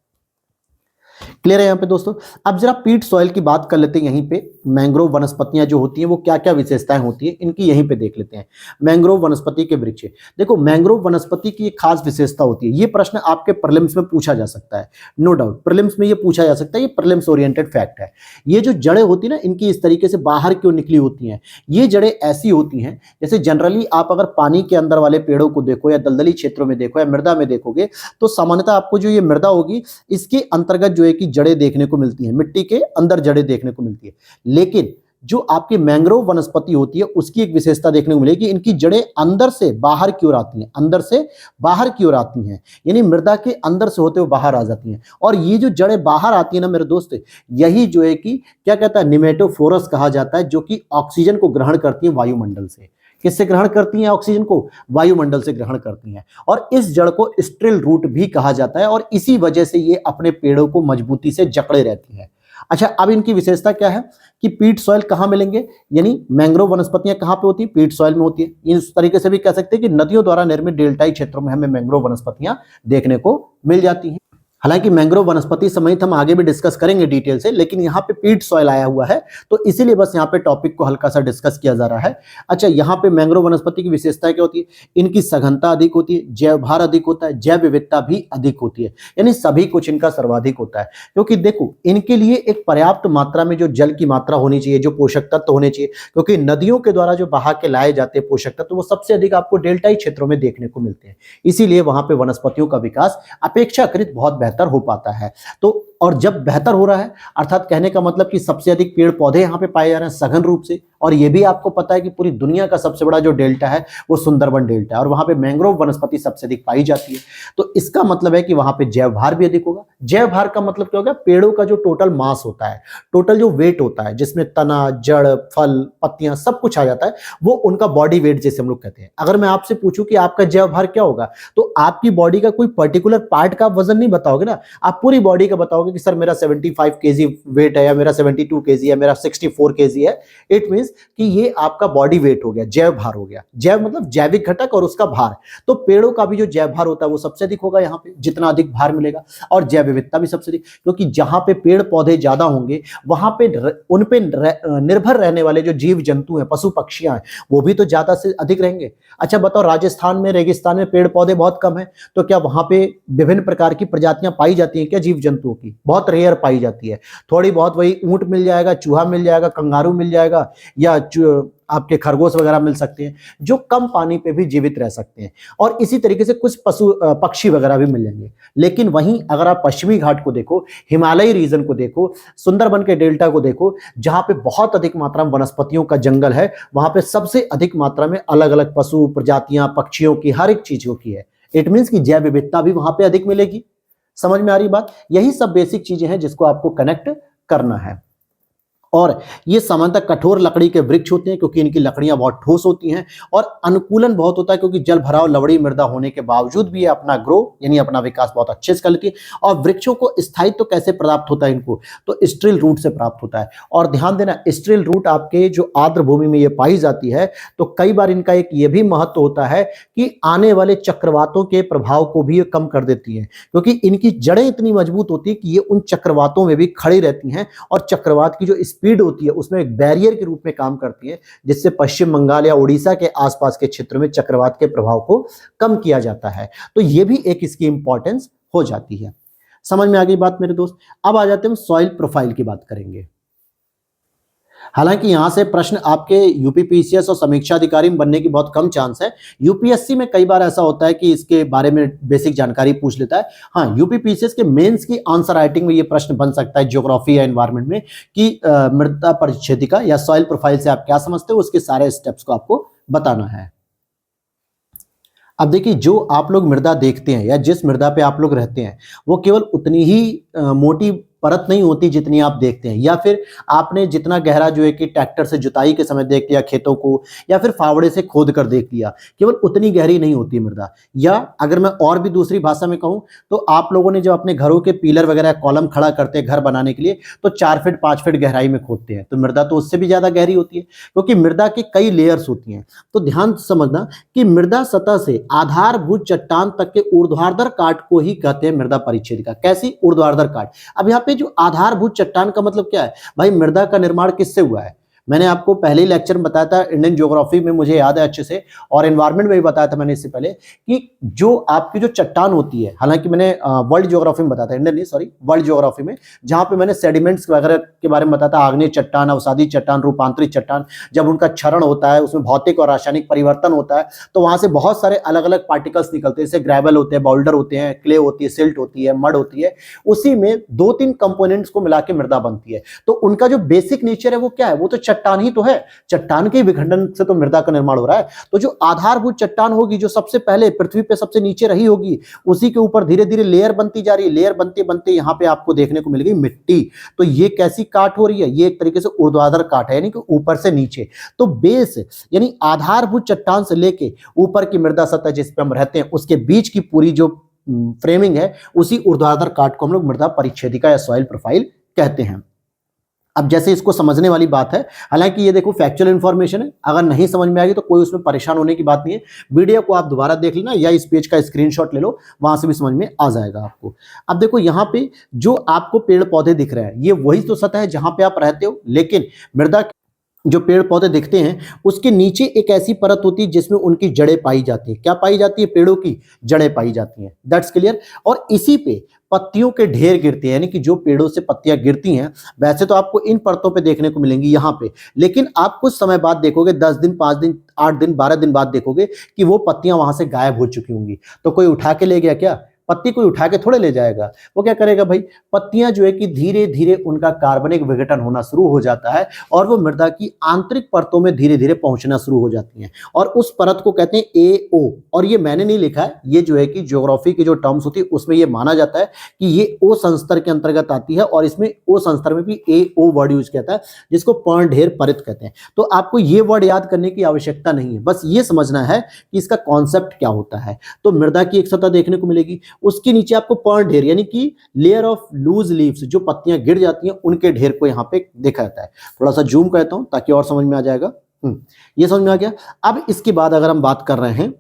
[SPEAKER 1] क्लियर है यहाँ पे दोस्तों। अब जरा पीट सॉइल की बात कर लेते हैं। यहीं पे मैंग्रोव वनस्पतियां जो होती हैं वो क्या क्या विशेषताएं होती हैं इनकी, यहीं पे देख लेते हैं। मैंग्रोव वनस्पति के वृक्ष, देखो मैंग्रोव वनस्पति की एक खास विशेषता होती है। ये प्रश्न आपके प्रीलिम्स में पूछा जा सकता है, नो डाउट प्रीलिम्स में ये पूछा जा सकता है, ये प्रीलिम्स ओरिएंटेड फैक्ट है। ये जो जड़ें होती है ना, इनकी इस तरीके से बाहर क्यों निकली होती हैं, ये जड़ें ऐसी होती हैं जैसे जनरली आप अगर पानी के अंदर वाले पेड़ों को देखो, या दलदली क्षेत्रों में देखो, या मृदा में देखोगे, तो सामान्यतः आपको जो ये मृदा होगी इसके अंतर्गत जो है कि जड़ें देखने को मिलती हैं, मिट्टी के अंदर जड़ें देखने को मिलती है। लेकिन जो आपकी मैंग्रोव वनस्पति होती है उसकी एक विशेषता देखने को मिलेगी, इनकी जड़ें अंदर से बाहर की ओर आती हैं, अंदर से बाहर की ओर आती हैं, यानी मृदा के अंदर से होते हुए बाहर आ जाती हैं। और ये जो जड़ें बाहर आती है ना मेरे दोस्त, यही जो है कि क्या कहता है, निमेटोफोरस कहा जाता है, जो कि ऑक्सीजन को ग्रहण करती है वायुमंडल से। किससे ग्रहण करती हैं ऑक्सीजन को? वायुमंडल से ग्रहण करती हैं। और इस जड़ को स्ट्रिल रूट भी कहा जाता है और इसी वजह से ये अपने पेड़ों को मजबूती से जकड़े रहती है। अच्छा, अब इनकी विशेषता क्या है कि पीट सॉइल कहाँ मिलेंगे, यानी मैंग्रोव वनस्पतियां कहाँ पे होती है? पीट सॉइल में होती है। इस तरीके से भी कह सकते हैं कि नदियों द्वारा निर्मित डेल्टाई क्षेत्रों में हमें मैंग्रोव वनस्पतियां देखने को मिल जाती हैं। हालांकि मैंग्रोव वनस्पति समेत हम आगे भी डिस्कस करेंगे डिटेल से, लेकिन यहाँ पे पीट सॉइल आया हुआ है तो इसीलिए बस यहाँ पे टॉपिक को हल्का सा डिस्कस किया जा रहा है। अच्छा, यहाँ पे मैंग्रोव वनस्पति की विशेषता क्या होती है? इनकी सघनता अधिक होती है, जैव भार अधिक होता है, जैव विविधता भी अधिक होती है, यानी सभी कुछ इनका सर्वाधिक होता है। क्योंकि देखो, इनके लिए एक पर्याप्त मात्रा में जो जल की मात्रा होनी चाहिए, जो पोषक तत्व होने चाहिए, क्योंकि नदियों के द्वारा जो बहा के लाए जाते हैं पोषक तत्व, वो सबसे अधिक आपको डेल्टाई क्षेत्रों में देखने को मिलते हैं। इसीलिए वहां पे वनस्पतियों का विकास अपेक्षाकृत बहुत बेहतर हो पाता है। तो और जब बेहतर हो रहा है, अर्थात कहने का मतलब कि सबसे अधिक पेड़ पौधे यहाँ पे पाए जा रहे हैं सघन रूप से। और ये भी आपको पता है कि पूरी दुनिया का सबसे बड़ा जो डेल्टा है वो सुंदरबन डेल्टा है और वहां पे मैंग्रोव वनस्पति सबसे अधिक पाई जाती है। तो इसका मतलब है कि वहां पे जैव भार भी अधिक होगा। जैव भार का मतलब क्या होगा? पेड़ों का जो टोटल मास होता है, टोटल जो वेट होता है, जिसमें तना, जड़, फल, पत्तियां सब कुछ आ जाता है, वो उनका बॉडी वेट जैसे हम लोग कहते हैं। अगर मैं आपसे पूछूं कि आपका जैव भार क्या होगा, तो आपकी बॉडी का कोई पर्टिकुलर पार्ट का वजन नहीं बताओगे ना, आप पूरी बॉडी का बताओगे कि सर मेरा 75 केजी वेट है, या मेरा 72 केजी है, मेरा 64 केजी है। इट मींस कि ये आपका बॉडी वेट हो गया, जैव भार हो गया। जैव मतलब जैविक घटक और उसका भार। तो पेड़ों का भी जो जैव भार होता है वो सबसे अधिक होगा यहाँ पे, जितना अधिक भार मिलेगा। और जैव विविधता भी सबसे अधिक, क्योंकि जहां पे पेड़ पौधे ज्यादा होंगे वहां पे उन पे निर्भर रहने वाले जो जीव जंतु हैं, पशु पक्षियां हैं, वो भी तो ज्यादा से अधिक रहेंगे। अच्छा बताओ, राजस्थान में रेगिस्तान में पेड़ पौधे बहुत कम है, तो क्या वहां पे विभिन्न प्रकार की प्रजातियां पाई जाती हैं क्या जीव जंतुओं की? बहुत रेयर पाई जाती है। थोड़ी बहुत वही ऊंट मिल जाएगा, चूहा मिल जाएगा, कंगारू मिल जाएगा, या आपके खरगोश वगैरह मिल सकते हैं जो कम पानी पे भी जीवित रह सकते हैं। और इसी तरीके से कुछ पक्षी वगैरह भी मिल जाएंगे। लेकिन वहीं अगर आप पश्चिमी घाट को देखो, हिमालयी रीजन को देखो, सुंदरबन के डेल्टा को देखो, जहां पे बहुत अधिक मात्रा में वनस्पतियों का जंगल है, वहां पे सबसे अधिक मात्रा में अलग अलग पशु प्रजातियां, पक्षियों की, हर एक चीजों की है। इट मीन्स कि जैव विविधता भी वहां पे अधिक मिलेगी। समझ में आ रही बात? यही सब बेसिक चीजें हैं जिसको आपको कनेक्ट करना है। और ये सामान्यतः कठोर लकड़ी के वृक्ष होते हैं, क्योंकि इनकी लकड़ियां बहुत ठोस होती हैं और अनुकूलन बहुत होता है, क्योंकि जल भराव लवड़ी मृदा होने के बावजूद भी ये अपना ग्रो यानी अपना विकास बहुत अच्छे से कर लेती है। और वृक्षों को स्थायित्व तो कैसे प्राप्त होता है इनको? तो स्ट्रिल रूट से प्राप्त होता है। और ध्यान देना, स्ट्रिल रूट आपके जो आर्द्र भूमि में ये पाई जाती है, तो कई बार इनका एक ये भी महत्व होता है कि आने वाले चक्रवातों के प्रभाव को भी ये कम कर देती है, क्योंकि इनकी जड़ें इतनी मजबूत होती है कि ये उन चक्रवातों में भी खड़ी रहती हैं और चक्रवात की जो स्पीड होती है उसमें एक बैरियर के रूप में काम करती है, जिससे पश्चिम बंगाल या उड़ीसा के आसपास के क्षेत्र में चक्रवात के प्रभाव को कम किया जाता है। तो ये भी एक इसकी इंपॉर्टेंस हो जाती है। समझ में आ गई बात मेरे दोस्त? अब आ जाते हैं हम सॉइल प्रोफाइल की बात करेंगे। हालांकि यहां से प्रश्न आपके यूपीपीसीएस और समीक्षा अधिकारी में बनने की बहुत कम चांस है। यूपीएससी में कई बार ऐसा होता है कि इसके बारे में बेसिक जानकारी पूछ लेता है। हाँ, यूपीपीसीएस के मेंस की आंसर राइटिंग में ये प्रश्न बन सकता है ज्योग्राफी या एनवायरमेंट में कि मृदा परिच्छेदिका या सॉइल प्रोफाइल से आप क्या समझते हो, उसके सारे स्टेप्स को आपको बताना है। अब देखिए, जो आप लोग मृदा देखते हैं या जिस मृदा पे आप लोग रहते हैं, वो केवल उतनी ही मोटी परत नहीं होती जितनी आप देखते हैं, या फिर आपने जितना गहरा जो है कि ट्रैक्टर से जुताई के समय देख लिया खेतों को, या फिर फावड़े से खोद कर देख लिया, केवल उतनी गहरी नहीं होती मृदा। या अगर मैं और भी दूसरी भाषा में कहूं, तो आप लोगों ने जब अपने घरों के पिलर वगैरह कॉलम खड़ा करते हैं घर बनाने के लिए, तो 4 फीट 5 फीट गहराई में खोदते हैं, तो मृदा तो उससे भी ज्यादा गहरी होती है, क्योंकि मृदा की कई लेयर्स होती हैं। तो ध्यान समझना कि मृदा सतह से आधारभूत चट्टान तक के ऊर्ध्वाधर काट को ही कहते हैं मृदा परिच्छेदिका। कैसी? ऊर्ध्वाधर काट। अब यहाँ पे जो आधारभूत चट्टान का मतलब क्या है भाई? मृदा का निर्माण किससे हुआ है? मैंने आपको पहले ही लेक्चर में बताया था, इंडियन ज्योग्राफी में मुझे याद है अच्छे से, और एनवायरनमेंट में भी बताया था मैंने इससे पहले, कि जो आपकी जो चट्टान होती है, हालांकि मैंने वर्ल्ड ज्योग्राफी में बताया था, इंडियन नहीं सॉरी वर्ल्ड ज्योग्राफी में, जहां पे मैंने सेडिमेंट्स वगैरह के बारे में बताया था, आग्नेय चट्टान, अवसादी चट्टान, रूपांतरित चट्टान, जब उनका क्षरण होता है उसमें भौतिक और रासायनिक परिवर्तन होता है, तो वहां से बहुत सारे अलग अलग पार्टिकल्स निकलते हैं, जैसे ग्रेवल होते हैं, बाउल्डर होते हैं, क्ले होती है, सिल्ट होती है, मड होती है। उसी में 2-3 कंपोनेंट्स को मिला के मृदा बनती है। तो उनका जो बेसिक नेचर है वो क्या है? वो तो चट्टान ही तो है, चट्टान के विखंडन से तो मृदा का निर्माण हो रहा है। तो जो आधारभूत चट्टान होगी, जो सबसे पहले पृथ्वी पे सबसे नीचे रही होगी, उसी के ऊपर धीरे धीरे लेयर बनती जा रही है, लेयर बनते बनते यहां पे आपको देखने को मिल गई मिट्टी। तो ये कैसी काट हो रही है, ये एक तरीके से ऊर्ध्वाधर काट है, यानी कि ऊपर से नीचे। तो बेस यानी आधारभूत चट्टान से लेके ऊपर की मृदा सतह जिस पे हम रहते हैं, उसके बीच की पूरी जो फ्रेमिंग है, उसी ऊर्ध्वाधर काट को हम लोग मृदा परिच्छेदिका या सॉइल प्रोफाइल कहते हैं। अब जैसे इसको समझने वाली बात है, हालांकि ये देखो फैक्चुअल इंफॉर्मेशन है, अगर नहीं समझ में आएगी तो कोई उसमें परेशान होने की बात नहीं है। वीडियो को आप दोबारा देख लेना या इस पेज का स्क्रीनशॉट ले लो, वहां से भी समझ में आ जाएगा आपको। अब देखो यहाँ पे जो आपको पेड़ पौधे दिख रहे हैं, ये वही तो सतह है जहां पे आप रहते हो, लेकिन मृदा जो पेड़ पौधे दिखते हैं उसके नीचे एक ऐसी परत होती है जिसमें उनकी जड़ें पाई जाती है। क्या पाई जाती है? पेड़ों की जड़ें पाई जाती हैं। That's clear. और इसी पे पत्तियों के ढेर गिरते हैं, यानी कि जो पेड़ों से पत्तियां गिरती हैं, वैसे तो आपको इन परतों पे देखने को मिलेंगी यहाँ पे, लेकिन आप कुछ समय बाद देखोगे, 10 दिन, 5 दिन, 8 दिन, 12 दिन बाद देखोगे कि वो पत्तियां वहां से गायब हो चुकी होंगी। तो कोई उठा के ले गया क्या? पत्ती कोई उठा के थोड़े ले जाएगा। वो क्या करेगा भाई? पत्तियां जो है कि धीरे धीरे उनका कार्बनिक विघटन होना शुरू हो जाता है और वो मृदा की आंतरिक परतों में धीरे धीरे पहुंचना शुरू हो जाती हैं, और उस परत को कहते हैं एओ। और ये मैंने नहीं लिखा है, ये जो है कि ज्योग्राफी की जो टर्म्स होती है उसमें ये माना जाता है कि ये ओ संस्तर के अंतर्गत आती है, और इसमें ओ संस्तर में भी एओ वर्ड यूज किया है, जिसको पर्ण ढेर परत कहते हैं। तो आपको ये वर्ड याद करने की आवश्यकता नहीं है, बस ये समझना है कि इसका कॉन्सेप्ट क्या होता है। तो मृदा की एक सतह देखने को मिलेगी, उसके नीचे आपको पर्ण ढेर यानी कि लेयर ऑफ लूज लीव्स, जो पत्तियां गिर जाती हैं उनके ढेर को यहां पे देखा जाता है। थोड़ा सा जूम करता हूं ताकि और समझ में आ जाएगा। ये समझ में आ गया। अब इसके बाद अगर हम बात कर रहे हैं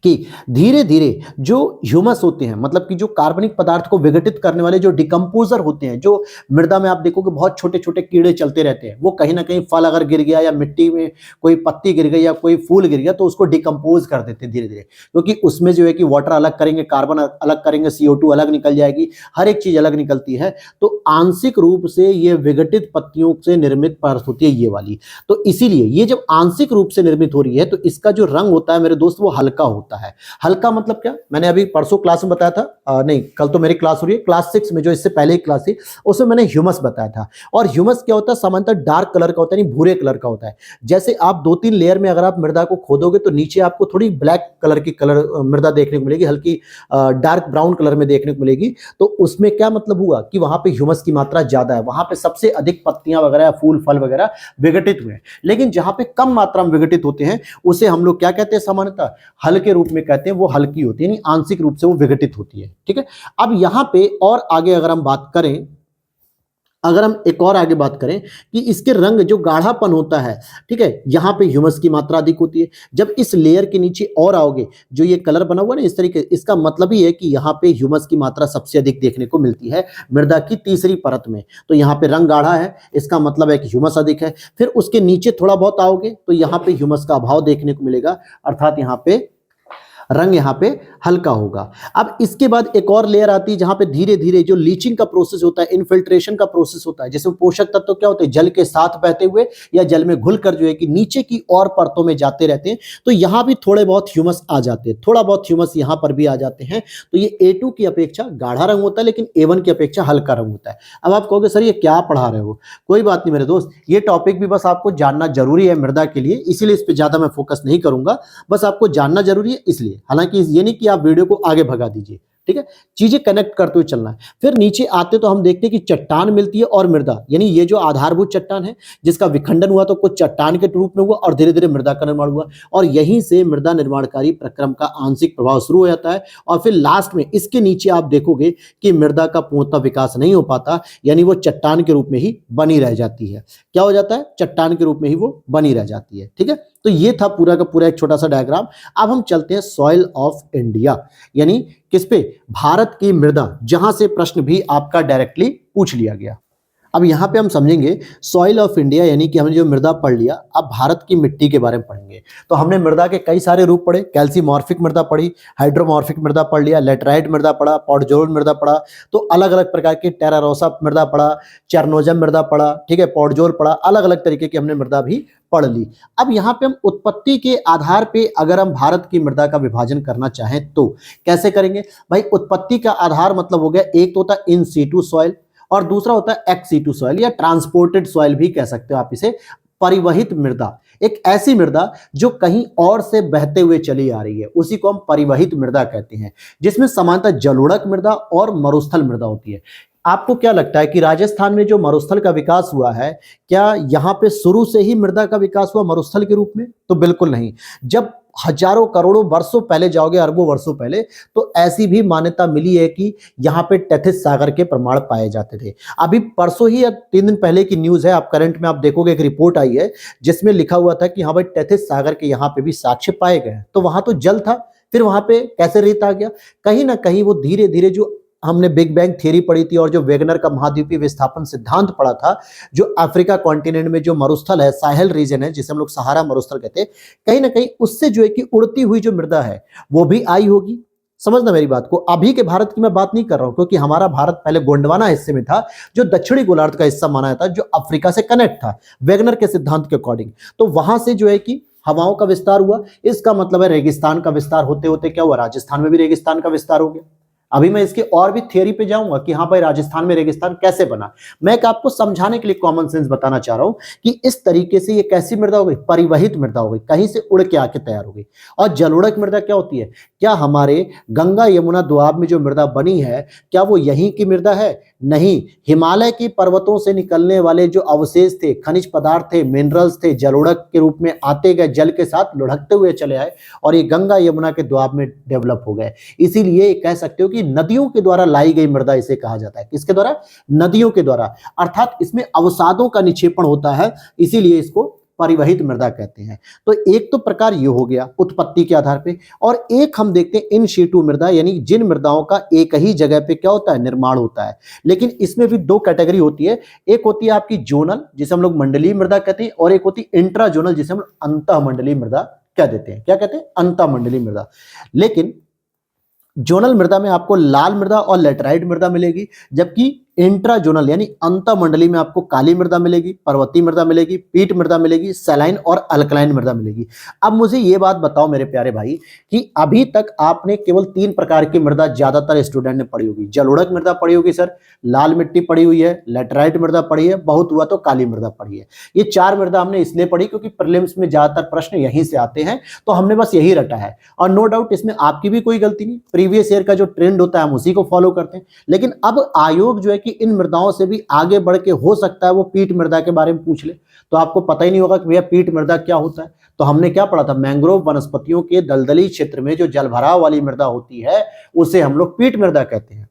[SPEAKER 1] कि धीरे धीरे जो ह्यूमस होते हैं, मतलब कि जो कार्बनिक पदार्थ को विघटित करने वाले जो डिकम्पोजर होते हैं, जो मृदा में आप देखोगे बहुत छोटे छोटे कीड़े चलते रहते हैं, वो कहीं ना कहीं फल अगर गिर गया या मिट्टी में कोई पत्ती गिर गई या कोई फूल गिर गया तो उसको डिकम्पोज कर देते हैं धीरे धीरे, क्योंकि उसमें जो है कि वाटर अलग करेंगे, कार्बन अलग करेंगे, CO2 अलग निकल जाएगी, हर एक चीज अलग निकलती है। तो आंशिक रूप से ये विघटित पत्तियों से निर्मित परत होती है ये वाली। तो इसीलिए ये जब आंशिक रूप से निर्मित हो रही है तो इसका जो रंग होता है मेरे दोस्त वो हल्का होता है। हल्का मतलब क्या? मैंने अभी परसों क्लास में बताया था, नहीं कल तो मेरी क्लास हो रही है, क्लास 6 में जो इससे पहले की क्लास थी उसमें मैंने ह्यूमस बताया था। और ह्यूमस क्या होता है? सामान्यतः डार्क कलर का होता है, नहीं भूरे कलर का होता है। जैसे आप 2-3 लेयर में अगर आप मृदा को खोदोगे तो नीचे आपको थोड़ी ब्लैक कलर की मृदा देखने को मिलेगी, हल्की डार्क ब्राउन कलर में देखने को मिलेगी। तो उसमें क्या मतलब हुआ कि वहां पे ह्यूमस की मात्रा ज्यादा है, वहां पे सबसे अधिक पत्तियां वगैरह, फूल फल वगैरह विघटित हुए हैं। लेकिन जहां पे कम मात्रा में विघटित होते हैं उसे हम लोग क्या कहते हैं? सामान्यतः हल्के रूप में कहते हैं, वो हल्की होती है, यानी आंशिक रूप से वो विघटित होती है। ठीक है। अब यहां पे और आगे अगर हम बात करें, अगर हम एक और आगे बात करें कि इसके रंग जो गाढ़ापन होता है, ठीक है, यहां पे ह्यूमस की मात्रा अधिक होती है। जब इस लेयर के नीचे और आओगे, जो ये कलर बना हुआ है ना इस तरीके, इसका मतलब ही है कि यहां पे ह्यूमस की मात्रा सबसे अधिक देखने को मिलती है मृदा की तीसरी परत में। तो यहां पे रंग गाढ़ा है, इसका मतलब है कि ह्यूमस अधिक है। फिर उसके नीचे थोड़ा बहुत आओगे तो यहां पे ह्यूमस का अभाव देखने को मिलेगा, अर्थात यहां पे रंग यहाँ पे हल्का होगा। अब इसके बाद एक और लेयर आती है जहां पे धीरे धीरे जो लीचिंग का प्रोसेस होता है, इन्फिल्ट्रेशन का प्रोसेस होता है, जिसमें पोषक तत्व क्या होते हैं? जल के साथ बहते हुए या जल में घुलकर जो है कि नीचे की और परतों में जाते रहते हैं। तो यहां भी थोड़े बहुत ह्यूमस आ जाते हैं, थोड़ा बहुत ह्यूमस यहां पर भी आ जाते हैं। तो ये A2 की अपेक्षा गाढ़ा रंग होता है, लेकिन A1 की अपेक्षा हल्का रंग होता है। अब आप कहोगे सर ये क्या पढ़ा रहे हो? कोई बात नहीं मेरे दोस्त, ये टॉपिक भी बस आपको जानना जरूरी है मृदा के लिए, इसीलिए इस पर ज्यादा मैं फोकस नहीं करूंगा, बस आपको जानना जरूरी है इसलिए। हालांकि ये नहीं कि आप वीडियो को आगे भगा दीजिए, ठीक है, चीजें कनेक्ट करते हुए चलना है। फिर नीचे आते तो हम देखते हैं कि चट्टान मिलती है और मृदा, यानी ये जो आधारभूत चट्टान है जिसका विखंडन हुआ तो कुछ चट्टान के रूप में हुआ और धीरे धीरे मृदा का निर्माण हुआ, और यहीं से मृदा निर्माणकारी प्रक्रम का आंशिक प्रभाव शुरू हो जाता है। और फिर लास्ट में इसके नीचे आप देखोगे कि मृदा का पूर्णतः विकास नहीं हो पाता, यानी वो चट्टान के रूप में ही बनी रह जाती है। क्या हो जाता है? चट्टान के रूप में ही वो बनी रह जाती है। ठीक है, तो ये था पूरा का पूरा एक छोटा सा डायग्राम। अब हम चलते हैं सॉइल ऑफ इंडिया, यानी किस पे? भारत की मृदा, जहां से प्रश्न भी आपका डायरेक्टली पूछ लिया गया। अब यहां पे हम समझेंगे सॉइल ऑफ इंडिया, यानी कि हमने जो मृदा पढ़ लिया, अब भारत की मिट्टी के बारे में पढ़ेंगे। तो हमने मृदा के कई सारे रूप पढ़े, कैल्सीमॉर्फिक मृदा पढ़ी, हाइड्रोमॉर्फिक मृदा पढ़ लिया, लेटराइट मृदा पढ़ा, पॉडजोल मृदा पढ़ा, तो अलग अलग प्रकार की टेरारोसा मृदा पढ़ा, चेरनोजम मृदा पढ़ा, ठीक है, पॉडजोल पढ़ा, अलग अलग तरीके की हमने मृदा भी पढ़ ली। अब यहाँ पे हम उत्पत्ति के आधार पे अगर हम भारत की मृदा का विभाजन करना चाहें तो कैसे करेंगे भाई? उत्पत्ति का आधार मतलब हो गया, एक तो होता है इन सीटू सॉइल और दूसरा होता है एक्स सीटू सॉइल या ट्रांसपोर्टेड सॉइल भी कह सकते हो आप इसे। परिवहित मृदा, एक ऐसी मृदा जो कहीं और से बहते हुए चली आ रही है, उसी को हम परिवहित मृदा कहते हैं, जिसमें सामान्यतः जलोढ़क मृदा और मरुस्थल मृदा होती है। आपको क्या लगता है कि राजस्थान में जो मरुस्थल का विकास हुआ है, क्या यहाँ पे शुरू से ही मृदा का विकास हुआ मरुस्थल के रूप में? तो बिल्कुल नहीं। जब हजारों करोड़ों वर्षों पहले जाओगे, अरबों वर्षों पहले, तो ऐसी भी मान्यता मिली है कि यहाँ पे टेथिस सागर के प्रमाण पाए जाते थे। अभी परसों ही या 3 दिन पहले की न्यूज है, आप करंट में आप देखोगे एक रिपोर्ट आई है जिसमें लिखा हुआ था कि हाँ भाई टेथिस सागर के यहाँ पे भी साक्ष्य पाए गए। तो वहां तो जल था, फिर वहां पे कैसे रेत आ गया? कहीं ना कहीं वो धीरे धीरे, जो हमने बिग बैंग थ्योरी पढ़ी थी और जो वेगनर का महाद्वीपीय विस्थापन सिद्धांत पढ़ा था, जो अफ्रीका कॉन्टिनेंट में जो मरुस्थल है, साहेल रीजन है, जिसे हम लोग सहारा मरुस्थल कहते हैं, कहीं ना कहीं उससे जो है कि उड़ती हुई जो मृदा है वो भी आई होगी। समझना मेरी बात को। अभी के भारत की मैं बात नहीं कर रहा हूं, क्योंकि हमारा भारत पहले गोंडवाना हिस्से में था, जो दक्षिणी गोलार्ध का हिस्सा माना जाता है, जो अफ्रीका से कनेक्ट था वेगनर के सिद्धांत के अकॉर्डिंग। तो वहां से जो है कि हवाओं का विस्तार हुआ। इसका मतलब है रेगिस्तान का विस्तार होते होते क्या हुआ, राजस्थान में भी रेगिस्तान का विस्तार हो गया। अभी मैं इसके और भी थियरी पे जाऊंगा कि हाँ भाई राजस्थान में रेगिस्तान कैसे बना। मैं एक आपको समझाने के लिए कॉमन सेंस बताना चाह रहा हूं कि इस तरीके से ये कैसी मृदा हो गई, परिवहित मृदा हो गई, कहीं से उड़ के आके तैयार हो गई। और जलोढ़क मृदा क्या होती है? क्या हमारे गंगा यमुना दोआब में जो मृदा बनी है, क्या वो यहीं की मृदा है? नहीं, हिमालय की पर्वतों से निकलने वाले जो अवशेष थे, खनिज पदार्थ थे, मिनरल्स थे, जलोढ़क के रूप में आते गए, जल के साथ लुढ़कते हुए चले आए और ये गंगा यमुना के दोआब में डेवलप हो गए। इसीलिए कह सकते हो कि नदियों के द्वारा लाई गई मृदा इसे कहा जाता है। किसके द्वारा? नदियों के द्वारा, अर्थात इसमें अवसादों का निक्षेपण होता है, इसीलिए इसको परिवहित मृदा कहते हैं। तो एक तो प्रकार ये हो गया उत्पत्ति के आधार पे, और एक हम देखते हैं इन सीटू मृदा, यानी जिन मृदाओं का एक ही जगह पे क्या होता है, निर्माण होता है। लेकिन इसमें भी दो कैटेगरी होती है। एक होती है आपकी जोनल, जिसे हम लोग मंडलीय मृदा कहते हैं, और एक होती है इंट्रा जोनल, जिसे हम अंतः मंडलीय मृदा कह देते हैं। क्या कहते हैं? अंतः मंडलीय मृदा। लेकिन जोनल मृदा में आपको लाल मृदा और लेटराइट मृदा मिलेगी, जबकि इंट्रा जोनल यानी अंतः मंडली में आपको काली मृदा मिलेगी, पर्वतीय मृदा मिलेगी, पीट मृदा मिलेगी, सैलाइन और अल्कलाइन मृदा मिलेगी। अब मुझे ये बात बताओ मेरे प्यारे भाई कि अभी तक आपने केवल 3 प्रकार की मृदा ज्यादातर स्टूडेंट ने पढ़ी होगी। जलोढ़क मृदा पढ़ी होगी सर, लाल मिट्टी पढ़ी हुई है, लेटराइट मृदा पढ़ी है, बहुत हुआ तो काली मृदा पढ़ी है। ये 4 मृदा हमने इसलिए पढ़ी क्योंकि प्रीलिम्स में ज्यादातर प्रश्न यहीं से आते हैं, तो हमने बस यही रटा है। और नो डाउट इसमें आपकी भी कोई गलती नहीं, प्रीवियस ईयर का जो ट्रेंड होता है हम उसी को फॉलो करते हैं। लेकिन अब आयोग जो है कि इन मृदाओं से भी आगे बढ़ के हो सकता है वो पीट मृदा के बारे में पूछ ले, तो आपको पता ही नहीं होगा कि भैया पीट मृदा क्या होता है। तो हमने क्या पढ़ा था, मैंग्रोव वनस्पतियों के दलदली क्षेत्र में जो जलभराव वाली मृदा होती है उसे हम लोग पीट मृदा कहते हैं।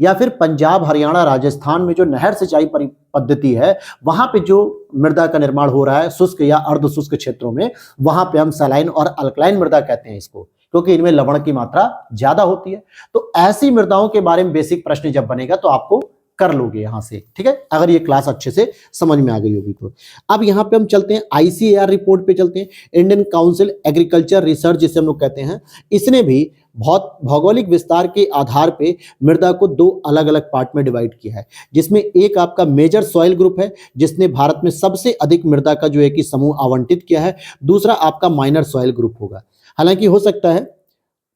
[SPEAKER 1] या फिर पंजाब हरियाणा राजस्थान में जो नहर सिंचाई पद्धति है, वहां पे जो मृदा का निर्माण हो रहा है शुष्क या अर्ध शुष्क क्षेत्रों में, वहां पे हम सलाइन और अल्कलाइन मृदा कहते हैं इसको, क्योंकि इनमें लवण की मात्रा ज्यादा होती है। तो ऐसी मृदाओं के बारे में बेसिक प्रश्न जब बनेगा तो आपको कर लोगे यहां से, ठीक है, अगर ये क्लास अच्छे से समझ में आ गई होगी तो। अब यहां पे हम चलते हैं ICAR रिपोर्ट पे चलते हैं, इंडियन काउंसिल एग्रीकल्चर रिसर्च जिसे हम लोग कहते हैं। इसने भी बहुत भौगोलिक विस्तार के आधार पे मृदा को 2 अलग अलग पार्ट में डिवाइड किया है, जिसमें एक आपका मेजर सॉइल ग्रुप है जिसने भारत में सबसे अधिक मृदा का जो है कि समूह आवंटित किया है। दूसरा आपका माइनर सॉइल ग्रुप होगा। हालांकि हो सकता है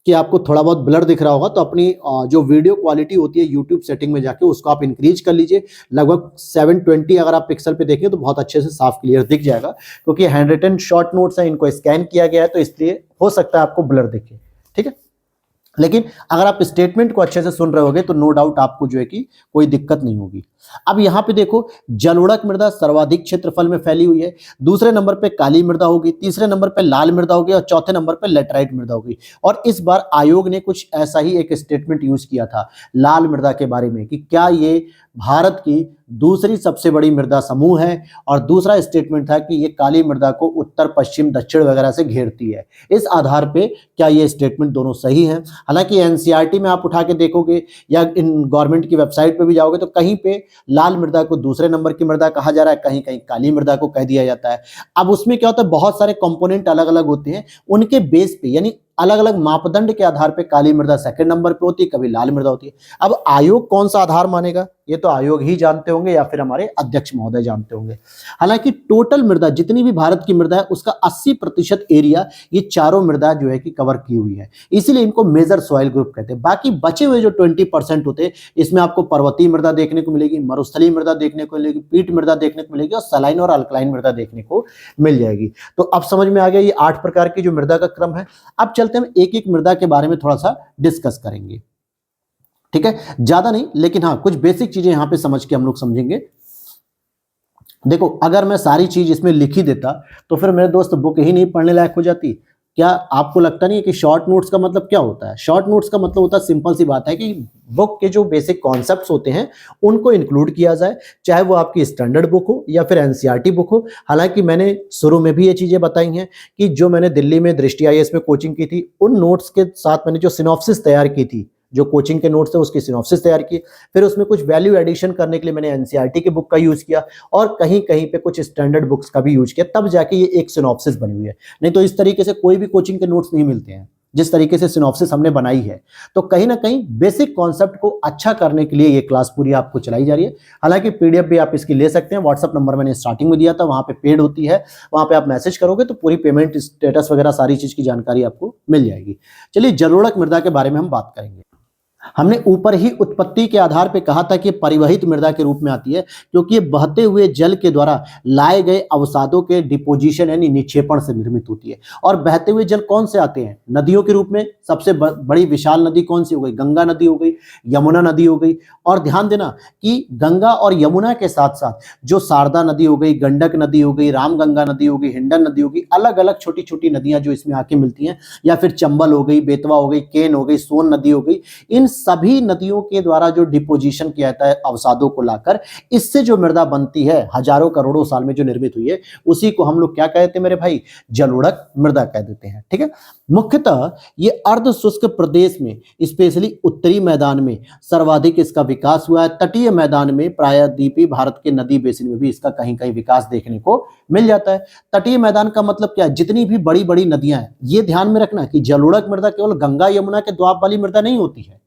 [SPEAKER 1] कि आपको थोड़ा बहुत ब्लर दिख रहा होगा, तो अपनी जो वीडियो क्वालिटी होती है यूट्यूब सेटिंग में जाके उसको आप इंक्रीज कर लीजिए। लगभग 720 अगर आप पिक्सल पे देखें तो बहुत अच्छे से साफ क्लियर दिख जाएगा, क्योंकि हैंड रिटन शॉर्ट नोट्स है, इनको स्कैन किया गया है, तो इसलिए हो सकता है आपको ब्लर दिखे, ठीक है। लेकिन अगर आप स्टेटमेंट को अच्छे से सुन रहे होगे तो नो डाउट आपको जो है कि कोई दिक्कत नहीं होगी। अब यहां पे देखो, जलोढ़क मृदा सर्वाधिक क्षेत्रफल में फैली हुई है, दूसरे नंबर पे काली मृदा होगी, तीसरे नंबर पे लाल मृदा होगी और चौथे नंबर पे लेटराइट मृदा होगी। और इस बार आयोग ने कुछ ऐसा ही एक स्टेटमेंट यूज किया था लाल मृदा के बारे में कि क्या ये भारत की दूसरी सबसे बड़ी मृदा समूह है, और दूसरा स्टेटमेंट था कि ये काली मृदा को उत्तर पश्चिम दक्षिण वगैरह से घेरती है। इस आधार पे क्या ये स्टेटमेंट दोनों सही हैं? हालांकि एनसीईआरटी में आप उठा के देखोगे या इन गवर्नमेंट की वेबसाइट पे भी जाओगे तो कहीं पे लाल मृदा को दूसरे नंबर की मृदा कहा जा रहा है, कहीं कहीं काली मृदा को कह दिया जाता है। अब उसमें क्या होता है, बहुत सारे कंपोनेंट अलग अलग होते हैं, उनके बेस पे यानी अलग अलग मापदंड के आधार पे काली मृदा सेकंड नंबर पे होती है, कभी लाल मृदा होती है। अब आयोग कौन सा आधार मानेगा, ये तो आयोग ही जानते होंगे या फिर हमारे अध्यक्ष महोदय जानते होंगे। हालांकि टोटल मृदा जितनी भी भारत की मृदा है उसका 80% एरिया ये चारों मृदा जो है कि कवर की हुई है, इसीलिए इनको मेजर सॉइल ग्रुप कहते हैं। बाकी बचे हुए जो 20% होते हैं इसमें आपको पर्वतीय मृदा देखने को मिलेगी, मरुस्थलीय मृदा देखने को मिलेगी, पीट मृदा देखने को मिलेगी और सलाइन और अल्कलाइन मृदा देखने को मिल जाएगी। तो अब समझ में आ गया ये 8 प्रकार की जो मृदा का क्रम है। अब चलते हैं एक एक मृदा के बारे में थोड़ा सा डिस्कस करेंगे, ठीक है, ज्यादा नहीं लेकिन हाँ कुछ बेसिक चीजें यहां पे समझ के हम लोग समझेंगे। देखो अगर मैं सारी चीज इसमें लिख ही देता तो फिर मेरे दोस्त बुक ही नहीं पढ़ने लायक हो जाती। क्या आपको लगता नहीं है कि शॉर्ट नोट्स का मतलब क्या होता है? शॉर्ट नोट्स का मतलब होता है, सिंपल सी बात है कि बुक के जो बेसिक कॉन्सेप्ट्स होते हैं उनको इंक्लूड किया जाए, चाहे वो आपकी स्टैंडर्ड बुक हो या फिर एनसीईआरटी बुक हो। हालांकि मैंने शुरू में भी ये चीजें बताई हैं कि जो मैंने दिल्ली में दृष्टि आईएएस में कोचिंग की थी उन नोट्स के साथ मैंने जो सिनॉप्सिस तैयार की थी, जो कोचिंग के नोट्स थे उसकी सिनॉप्सिस तैयार की, फिर उसमें कुछ वैल्यू एडिशन करने के लिए मैंने एनसीईआरटी की बुक का यूज किया और कहीं कहीं पे कुछ स्टैंडर्ड बुक्स का भी यूज किया, तब जाके ये एक सिनॉप्सिस बनी हुई है। नहीं तो इस तरीके से कोई भी कोचिंग के नोट्स नहीं मिलते हैं जिस तरीके से सिनॉप्सिस हमने बनाई है। तो कहीं ना कहीं बेसिक कॉन्सेप्ट को अच्छा करने के लिए ये क्लास पूरी आपको चलाई जा रही है। हालांकि पीडीएफ भी आप इसकी ले सकते हैं, व्हाट्सएप नंबर मैंने स्टार्टिंग में दिया था, वहां पे पेड होती है, वहां पे आप मैसेज करोगे तो पूरी पेमेंट स्टेटस वगैरह सारी चीज की जानकारी आपको मिल जाएगी। चलिए जलोढ़क मृदा के बारे में हम बात करेंगे। हमने ऊपर ही उत्पत्ति के आधार पर कहा था कि परिवहित मृदा के रूप में आती है क्योंकि ये बहते हुए जल के द्वारा लाए गए अवसादों के डिपोजिशन यानी निक्षेपण से निर्मित होती है। और बहते हुए जल कौन से आते हैं? नदियों के रूप में सबसे बड़ी विशाल नदी कौन सी हो गई? गंगा नदी हो गई, यमुना नदी हो गई। और ध्यान देना कि गंगा और यमुना के साथ साथ जो शारदा नदी हो गई, गंडक नदी हो गई, रामगंगा नदी हो गई, हिंडन नदी हो गई, अलग अलग छोटी छोटी नदियां जो इसमें आके मिलती हैं, या फिर चंबल हो गई, बेतवा हो गई, केन हो गई, सोन नदी हो गई, इन सभी नदियों के द्वारा जो डिपोजिशन किया जाता है अवसादों को लाकर, इससे जो मृदा बनती है हजारों करोड़ों साल में जो निर्मित हुई है, उसी को हम लोग क्या कहते हैं मेरे भाई? जलोढ़क मृदा कह देते हैं। ठीक है, मुख्यतः ये अर्ध शुष्क प्रदेश में स्पेशली उत्तरी मैदान में सर्वाधिक इसका विकास हुआ है। तटीय मैदान में प्रायद्वीपीय भारत के नदी बेसिन में भी इसका कहीं कहीं विकास देखने को मिल जाता है। तटीय मैदान का मतलब क्या है? जितनी भी बड़ी बड़ी नदियां हैं, ये ध्यान में रखना कि जलोढ़क मृदा केवल गंगा यमुना के द्वाब वाली मृदा नहीं होती है।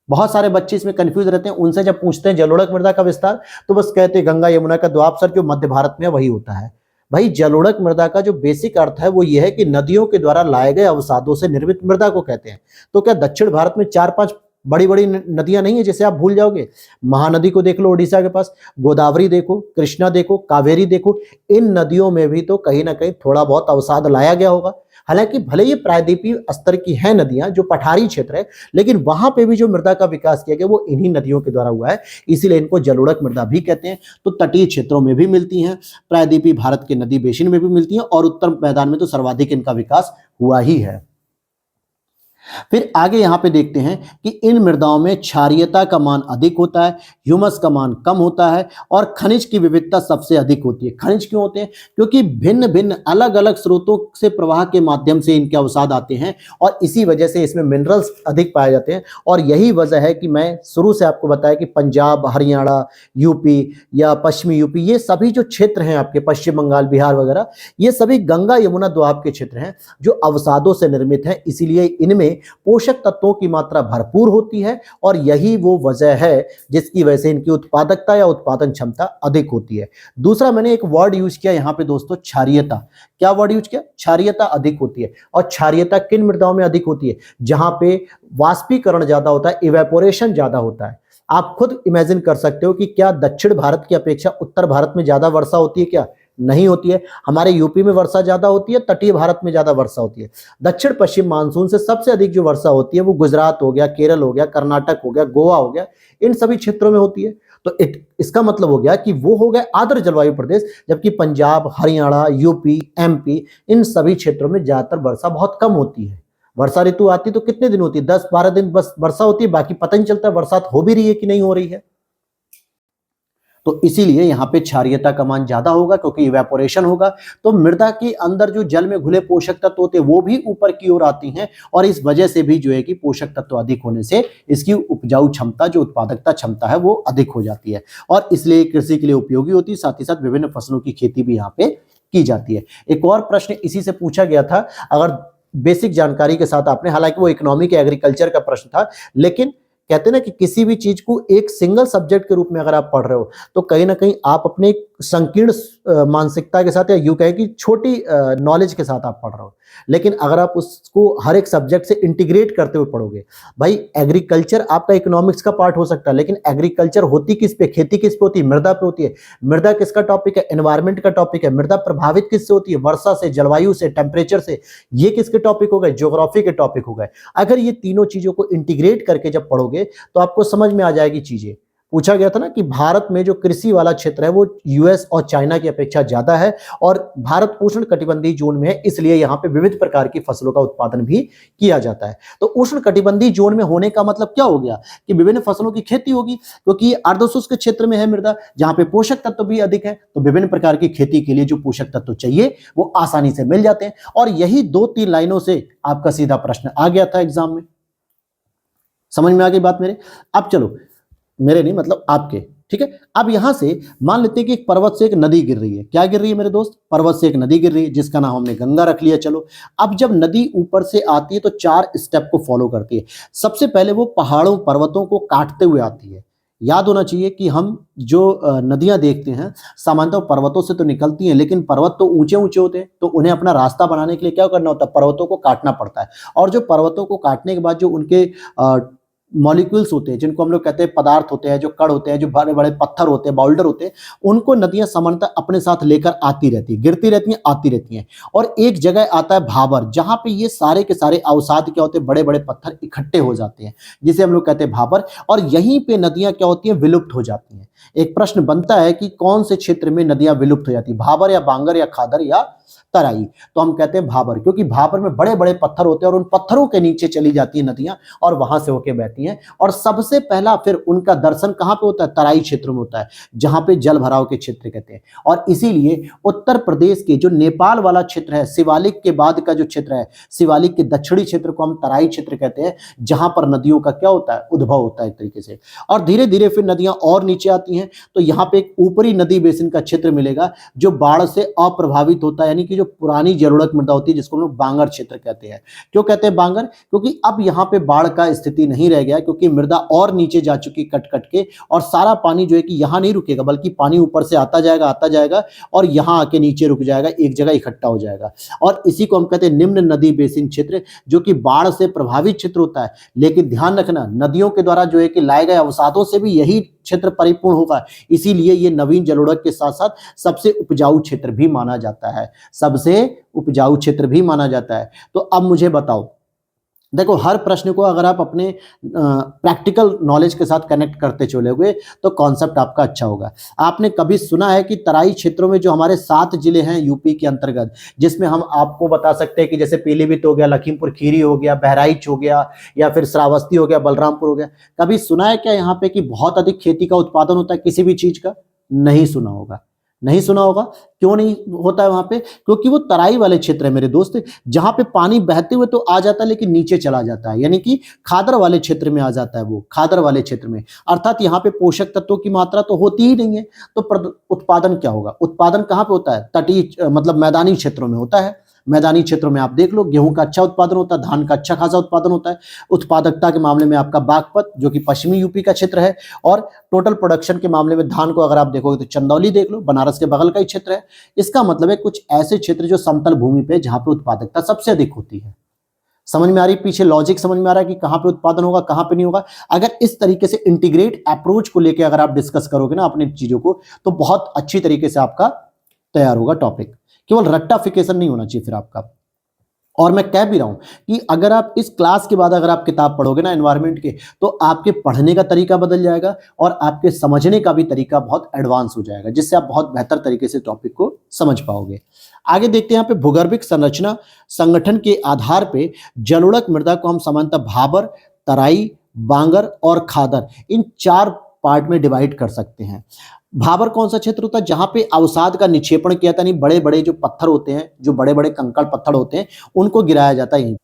[SPEAKER 1] बहुत सारे बच्चे इसमें कंफ्यूज रहते हैं, उनसे जब पूछते हैं जलोढ़क मृदा का विस्तार तो बस कहते हैं गंगा यमुना का द्वाब सर जो मध्य भारत में वही होता है। भाई जलोढ़क मृदा का जो बेसिक अर्थ है वो ये है कि नदियों के द्वारा लाए गए अवसादों से निर्मित मृदा को कहते हैं। तो क्या दक्षिण भारत में 4-5 बड़ी बड़ी नदियां नहीं है जिसे आप भूल जाओगे? महानदी को देख लो ओडिशा के पास, गोदावरी देखो, कृष्णा देखो, कावेरी देखो, इन नदियों में भी तो कहीं ना कहीं थोड़ा बहुत अवसाद लाया गया होगा। हालांकि भले ये प्रायद्वीपीय स्तर की हैं नदियां जो पठारी क्षेत्र है, लेकिन वहां पे भी जो मृदा का विकास किया गया वो इन्हीं नदियों के द्वारा हुआ है, इसीलिए इनको जलोढ़क मृदा भी कहते हैं। तो तटीय क्षेत्रों में भी मिलती हैं, प्रायद्वीपीय भारत के नदी बेसिन में भी मिलती हैं और उत्तर मैदान में तो सर्वाधिक इनका विकास हुआ ही है। फिर आगे यहां पे देखते हैं कि इन मृदाओं में क्षारीयता का मान अधिक होता है, ह्यूमस का मान कम होता है और खनिज की विविधता सबसे अधिक होती है। खनिज क्यों होते हैं? क्योंकि भिन्न भिन्न अलग अलग स्रोतों से प्रवाह के माध्यम से इनके अवसाद आते हैं और इसी वजह से इसमें मिनरल्स अधिक पाए जाते हैं। और यही वजह है कि मैं शुरू से आपको बताया कि पंजाब, हरियाणा, यूपी या पश्चिमी यूपी, ये सभी जो क्षेत्र हैं आपके पश्चिम बंगाल, बिहार वगैरह, ये सभी गंगा यमुना दोआब के क्षेत्र हैं जो अवसादों से निर्मित हैं। इसीलिए इनमें पोषक तत्वों की मात्रा भरपूर होती है और यही वो वजह है जिसकी वजह से इनकी उत्पादकता या उत्पादन क्षमता अधिक होती है। दूसरा मैंने एक वर्ड यूज किया यहां पे दोस्तों, क्षारीयता। क्या वर्ड यूज किया? क्षारीयता अधिक होती है। और क्षारीयता किन मृदाओं में अधिक होती है? जहां पे वाष्पीकरण ज्यादा होता है, इवेपोरेशन ज्यादा होता है। आप खुद इमेजिन कर सकते हो कि क्या दक्षिण भारत की अपेक्षा उत्तर भारत में ज्यादा वर्षा होती है? क्या नहीं होती है? हमारे यूपी में वर्षा ज्यादा होती है, तटीय भारत में ज्यादा वर्षा होती है। दक्षिण पश्चिम मानसून से सबसे अधिक जो वर्षा होती है वो गुजरात हो गया, केरल हो गया, कर्नाटक हो गया, गोवा हो गया, इन सभी क्षेत्रों में होती है। तो इसका मतलब हो गया कि वो हो गए आर्द्र जलवायु प्रदेश, जबकि पंजाब, हरियाणा, यूपी, एमपी, इन सभी क्षेत्रों में ज्यादातर वर्षा बहुत कम होती है। वर्षा ऋतु आती तो कितने दिन होती है? 10-12 दिन बस वर्षा होती है, बाकी पता नहीं चलता बरसात हो भी रही है कि नहीं हो रही है। तो इसीलिए यहाँ पे क्षारीयता का मान ज्यादा होगा क्योंकि इवेपोरेशन होगा, तो मृदा के अंदर जो जल में घुले पोषक तत्व होते हैं वो भी ऊपर की ओर आती हैं और इस वजह से भी जो है कि पोषक तत्व अधिक होने से इसकी उपजाऊ क्षमता, जो उत्पादकता क्षमता है, वो अधिक हो जाती है और इसलिए कृषि के लिए उपयोगी होती है। साथ ही साथ विभिन्न फसलों की खेती भी यहाँ पे की जाती है। एक और प्रश्न इसी से पूछा गया था, अगर बेसिक जानकारी के साथ आपने, हालांकि वो इकोनॉमिक एग्रीकल्चर का प्रश्न था, लेकिन कहते हैं ना कि किसी भी चीज को एक सिंगल सब्जेक्ट के रूप में अगर आप पढ़ रहे हो तो कहीं ना कहीं आप अपने संकीर्ण मानसिकता के साथ, या यूं कहें कि छोटी नॉलेज के साथ आप पढ़ रहे हो। लेकिन अगर आप उसको हर एक सब्जेक्ट से इंटीग्रेट करते हुए पढ़ोगे, भाई एग्रीकल्चर आपका इकोनॉमिक्स का पार्ट हो सकता है, लेकिन एग्रीकल्चर होती किस पे, खेती किस पे होती है, मृदा पे होती है। मृदा किसका टॉपिक है, एनवायरमेंट का टॉपिक है। मृदा प्रभावित किससे होती है, वर्षा से, जलवायु से, टेम्परेचर से। ये किसके टॉपिक हो गए, ज्योग्राफी के टॉपिक हो गए। अगर ये तीनों चीजों को इंटीग्रेट करके जब पढ़ोगे तो आपको समझ में आ जाएगी चीजें। पूछा गया था ना कि भारत में जो कृषि वाला क्षेत्र है वो यूएस और चाइना की अपेक्षा ज्यादा है, और भारत उष्ण कटिबंधीय जोन में है, इसलिए यहाँ पे विविध प्रकार की फसलों का उत्पादन भी किया जाता है। तो उष्ण कटिबंधीय जोन में होने का मतलब क्या हो गया कि विभिन्न फसलों की खेती होगी, क्योंकि अर्धशुष्क क्षेत्र में है मृदा, जहां पे पोषक तत्व भी अधिक है, तो विभिन्न प्रकार की खेती के लिए जो पोषक तत्व चाहिए वो आसानी से मिल जाते हैं। और यही 2-3 लाइनों से आपका सीधा प्रश्न आ गया था एग्जाम में। समझ में आ गई बात मेरे? अब चलो, मेरे नहीं मतलब आपके, ठीक है। अब यहां से मान लेते हैं कि एक पर्वत से एक नदी गिर रही है। क्या गिर रही है मेरे दोस्त, पर्वत से एक नदी गिर रही है जिसका नाम हमने गंगा रख लिया। चलो, अब जब नदी ऊपर से आती है तो 4 स्टेप को फॉलो करती है। सबसे पहले वो पहाड़ों पर्वतों को काटते हुए आती है। याद होना चाहिए कि हम जो नदियां देखते हैं सामान्यतः पर्वतों से तो निकलती हैं, लेकिन पर्वत तो ऊंचे ऊंचे होते हैं, तो उन्हें अपना रास्ता बनाने के लिए क्या करना होता है, पर्वतों को काटना पड़ता है। और जो पर्वतों को काटने के बाद जो उनके मॉलिक्यूल्स होते हैं, जिनको हम लोग कहते हैं पदार्थ होते हैं, जो कण होते हैं, जो बड़े बड़े पत्थर होते हैं, बाउल्डर होते हैं, उनको नदियां सामान्यतः अपने साथ लेकर आती रहती है, गिरती रहती हैं, आती रहती हैं। और एक जगह आता है भाबर, जहां पे ये सारे के सारे अवसाद क्या होते हैं, बड़े बड़े पत्थर इकट्ठे हो जाते हैं, जिसे हम लोग कहते हैं भाबर। और यहीं पे नदियां क्या होती हैं, विलुप्त हो जाती हैं। एक प्रश्न बनता है कि कौन से क्षेत्र में नदियां विलुप्त हो जाती है, भाबर या बांगर या खादर या तराई? तो हम कहते हैं भाबर, क्योंकि भाबर में बड़े बड़े पत्थर होते हैं और उन पत्थरों के नीचे चली जाती है नदियां और वहां से होके बहती हैं। और सबसे पहला फिर उनका दर्शन कहां पे होता है, तराई क्षेत्र में होता है, जहां पे जल भराव के क्षेत्र कहते हैं। और इसीलिए उत्तर प्रदेश के जो नेपाल वाला क्षेत्र है, शिवालिक के बाद का जो क्षेत्र है, शिवालिक के दक्षिणी क्षेत्र को हम तराई क्षेत्र कहते हैं, जहां पर नदियों का क्या होता है, उद्भव होता है एक तरीके से। और धीरे धीरे फिर नदियां और नीचे आती हैं, तो यहाँ पे एक ऊपरी नदी बेसिन का क्षेत्र मिलेगा जो बाढ़ से अप्रभावित होता है, यानी कि जो पुरानी जलोढ़ मृदा होती है, जिसको हम लोग बांगर क्षेत्र कहते हैं। क्यों कहते हैं बांगर, क्योंकि अब यहाँ पे बाढ़ का स्थिति नहीं रह गया, क्योंकि मृदा और नीचे जा चुकी कट कट के, और सारा पानी जो है कि यहाँ नहीं रुकेगा, बल्कि पानी ऊपर से आता जाएगा और यहाँ आके नीचे रुक जाएगा, एक जगह इकट्ठा हो जाएगा। और इसी को हम कहते हैं निम्न नदी बेसिन क्षेत्र, जो कि बाढ़ से प्रभावित क्षेत्र होता है। लेकिन ध्यान रखना, नदियों के द्वारा जो है कि लाए गए अवसादों से भी यही क्षेत्र परिपूर्ण होगा, इसीलिए ये नवीन जलोढ़ के साथ साथ सबसे उपजाऊ क्षेत्र भी माना जाता है, सबसे उपजाऊ क्षेत्र भी माना जाता है। तो अब मुझे बताओ, देखो हर प्रश्न को अगर आप अपने प्रैक्टिकल नॉलेज के साथ कनेक्ट करते चलोगे तो कॉन्सेप्ट आपका अच्छा होगा। आपने कभी सुना है कि तराई क्षेत्रों में जो हमारे 7 जिले हैं यूपी के अंतर्गत, जिसमें हम आपको बता सकते हैं कि जैसे पीलीभीत हो गया, लखीमपुर खीरी हो गया, बहराइच हो गया, या फिर श्रावस्ती हो गया, बलरामपुर हो गया, कभी सुना है क्या यहाँ पे कि बहुत अधिक खेती का उत्पादन होता है किसी भी चीज का? नहीं सुना होगा, नहीं सुना होगा। क्यों नहीं होता है वहां पे? क्योंकि वो तराई वाले क्षेत्र है मेरे दोस्त, जहां पे पानी बहते हुए तो आ जाता है लेकिन नीचे चला जाता है, यानी कि खादर वाले क्षेत्र में आ जाता है, वो खादर वाले क्षेत्र में, अर्थात यहाँ पे पोषक तत्वों की मात्रा तो होती ही नहीं है। तो उत्पादन क्या होगा? उत्पादन कहाँ पे होता है? तटीय मतलब मैदानी क्षेत्रों में होता है। मैदानी क्षेत्रों में आप देख लो, गेहूं का अच्छा उत्पादन होता है, धान का अच्छा खासा उत्पादन होता है। उत्पादकता के मामले में आपका बागपत, जो कि पश्चिमी यूपी का क्षेत्र है, और टोटल प्रोडक्शन के मामले में धान को अगर आप देखोगे तो चंदौली देख लो, बनारस के बगल का ही क्षेत्र है। इसका मतलब है कुछ ऐसे क्षेत्र जो समतल भूमि पे, जहां पे उत्पादकता सबसे अधिक होती है। समझ में आ रही पीछे लॉजिक? समझ में आ रहा है कि कहां पे उत्पादन होगा, कहां पे नहीं होगा? अगर इस तरीके से इंटीग्रेट अप्रोच को लेकर अगर आप डिस्कस करोगे ना अपनी चीजों को, तो बहुत अच्छी तरीके से आपका तैयार होगा टॉपिक। केवल रट्टाफिकेशन नहीं होना चाहिए फिर आपका। और मैं कह भी रहा हूं कि अगर आप इस क्लास के बाद अगर आप किताब पढ़ोगे ना एनवायरनमेंट के, तो आपके पढ़ने का तरीका बदल जाएगा और आपके समझने का भी तरीका बहुत एडवांस हो जाएगा, जिससे आप बहुत बेहतर तरीके से टॉपिक को समझ पाओगे। आगे देखते हैं यहाँ पे भूगर्भिक संरचना संगठन के आधार पे जलोढ़ मृदा को हम सामान्यतः भाबर, तराई, बांगर और खादर, इन 4 पार्ट में डिवाइड कर सकते हैं। भाबर कौन सा क्षेत्र होता है? जहां पे अवसाद का निक्षेपण किया था, नहीं बड़े बड़े जो पत्थर होते हैं, जो बड़े बड़े कंकड़ पत्थर होते हैं, उनको गिराया जाता है।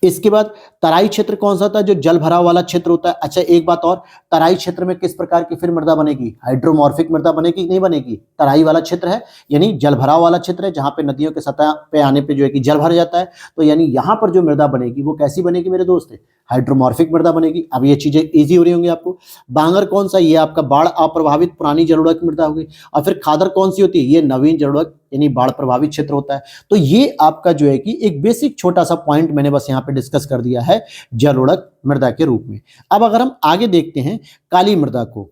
[SPEAKER 1] इसके बाद तराई क्षेत्र कौन सा होता है? जो जल भराव वाला क्षेत्र होता है। अच्छा एक बात और, तराई क्षेत्र में किस प्रकार की फिर मृदा बनेगी? हाइड्रोमॉर्फिक मृदा बनेगी, नहीं बनेगी? तराई वाला क्षेत्र है, यानी जल भराव वाला क्षेत्र है, जहां पे नदियों के सतह पे आने पे जो है कि जल भर जाता है, तो यानी यहां पर जो मृदा बनेगी वो कैसी बनेगी मेरे दोस्त? हाइड्रोमॉर्फिक मृदा बनेगी। अब ये चीजें इजी हो रही होंगी आपको। बांगर कौन सा, ये आपका बाढ़ अप्रभावित पुरानी जलोढ़ की मृदा होगी। और फिर खादर कौन सी होती है, ये नवीन जलोढ़ यानी बाढ़ प्रभावित क्षेत्र होता है। तो ये आपका जो है कि एक बेसिक छोटा सा पॉइंट मैंने बस यहाँ पे डिस्कस कर दिया है जलोढ़ मृदा के रूप में। अब अगर हम आगे देखते हैं काली मृदा को,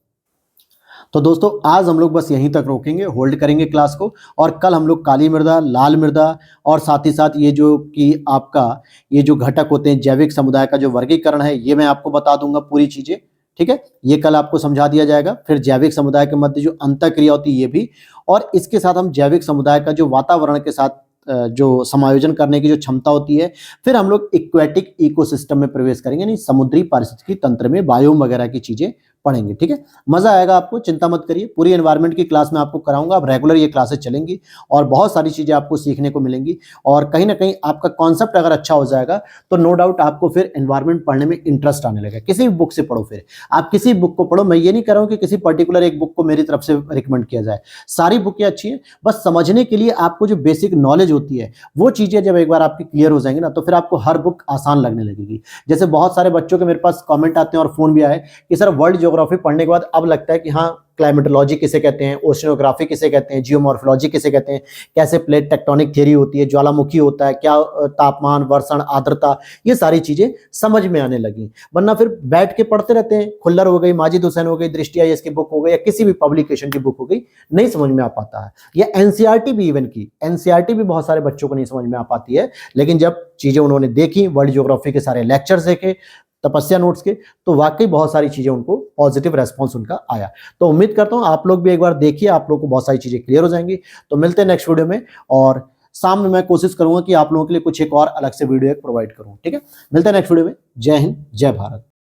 [SPEAKER 1] तो दोस्तों आज हम लोग बस यहीं तक रोकेंगे, होल्ड करेंगे क्लास को, और कल हम लोग काली मृदा, लाल मृदा और साथ ही साथ ये जो कि आपका ये जो घटक होते हैं जैविक समुदाय का जो वर्गीकरण है, ये मैं आपको बता दूंगा पूरी चीजें, ठीक है। ये कल आपको समझा दिया जाएगा। फिर जैविक समुदाय के मध्य जो अंतःक्रिया होती है ये भी, और इसके साथ हम जैविक समुदाय का जो वातावरण के साथ जो समायोजन करने की जो क्षमता होती है, फिर हम लोग इक्वेटिक इकोसिस्टम में प्रवेश करेंगे, यानी समुद्री पारिस्थितिकी तंत्र में बायोम वगैरह की चीजें पढ़ेंगे, ठीक है। मजा आएगा आपको, चिंता मत करिए, पूरी एनवायरनमेंट की क्लास में आपको कराऊंगा। अब रेगुलर ये क्लासेस चलेंगी और बहुत सारी चीजें आपको सीखने को मिलेंगी, और कहीं ना कहीं आपका कॉन्सेप्ट अगर अच्छा हो जाएगा तो नो डाउट आपको फिर एनवायरनमेंट पढ़ने में इंटरेस्ट आने लगेगा। किसी भी बुक से पढ़ो, फिर आप किसी बुक को पढ़ो, मैं ये नहीं कर रहा हूं कि किसी पर्टिकुलर एक बुक को मेरी तरफ से रिकमेंड किया जाए, सारी बुकें अच्छी हैं, बस समझने के लिए आपको जो बेसिक नॉलेज होती है वो चीजें जब एक बार आपकी क्लियर हो जाएंगी ना, तो फिर आपको हर बुक आसान लगने लगेगी। जैसे बहुत सारे बच्चों के मेरे पास कमेंट आते हैं और फोन भी आए कि सर वर्ल्ड ज्योग्राफी पढ़ने के बाद अब लगता है कि हाँ क्लाइमेटोलॉजी किसे कहते हैं, ओशिनोग्राफी किसे कहते हैं, जियोमॉर्फोलॉजी किसे कहते हैं, कैसे प्लेट टेक्टोनिक थ्योरी होती है, ज्वालामुखी होता है क्या, तापमान, वर्षण, आर्द्रता, ये सारी चीजें समझ में आने लगी। वरना फिर बैठ के पढ़ते रहते हैं, खुल्लर हो गई, माजिद हुसैन हो गई, दृष्टि आईएएस की बुक हो गई, या किसी भी पब्लिकेशन की बुक हो गई, नहीं समझ में आ पाता है। या एनसीईआरटी भी, इवन की एनसीईआरटी भी बहुत सारे बच्चों को नहीं समझ में आ पाती है, लेकिन जब चीजें उन्होंने देखी, वर्ल्ड ज्योग्राफी के सारे लेक्चर्स देखे, तपस्या नोट्स के, तो वाकई बहुत सारी चीजें उनको पॉजिटिव रेस्पॉन्स उनका आया। तो उम्मीद करता हूं आप लोग भी एक बार देखिए, आप लोग को बहुत सारी चीजें क्लियर हो जाएंगी। तो मिलते हैं नेक्स्ट वीडियो में, और शाम में मैं कोशिश करूंगा कि आप लोगों के लिए कुछ एक और अलग से वीडियो प्रोवाइड करूं, ठीक है। मिलते हैं नेक्स्ट वीडियो में। जय हिंद, जय भारत।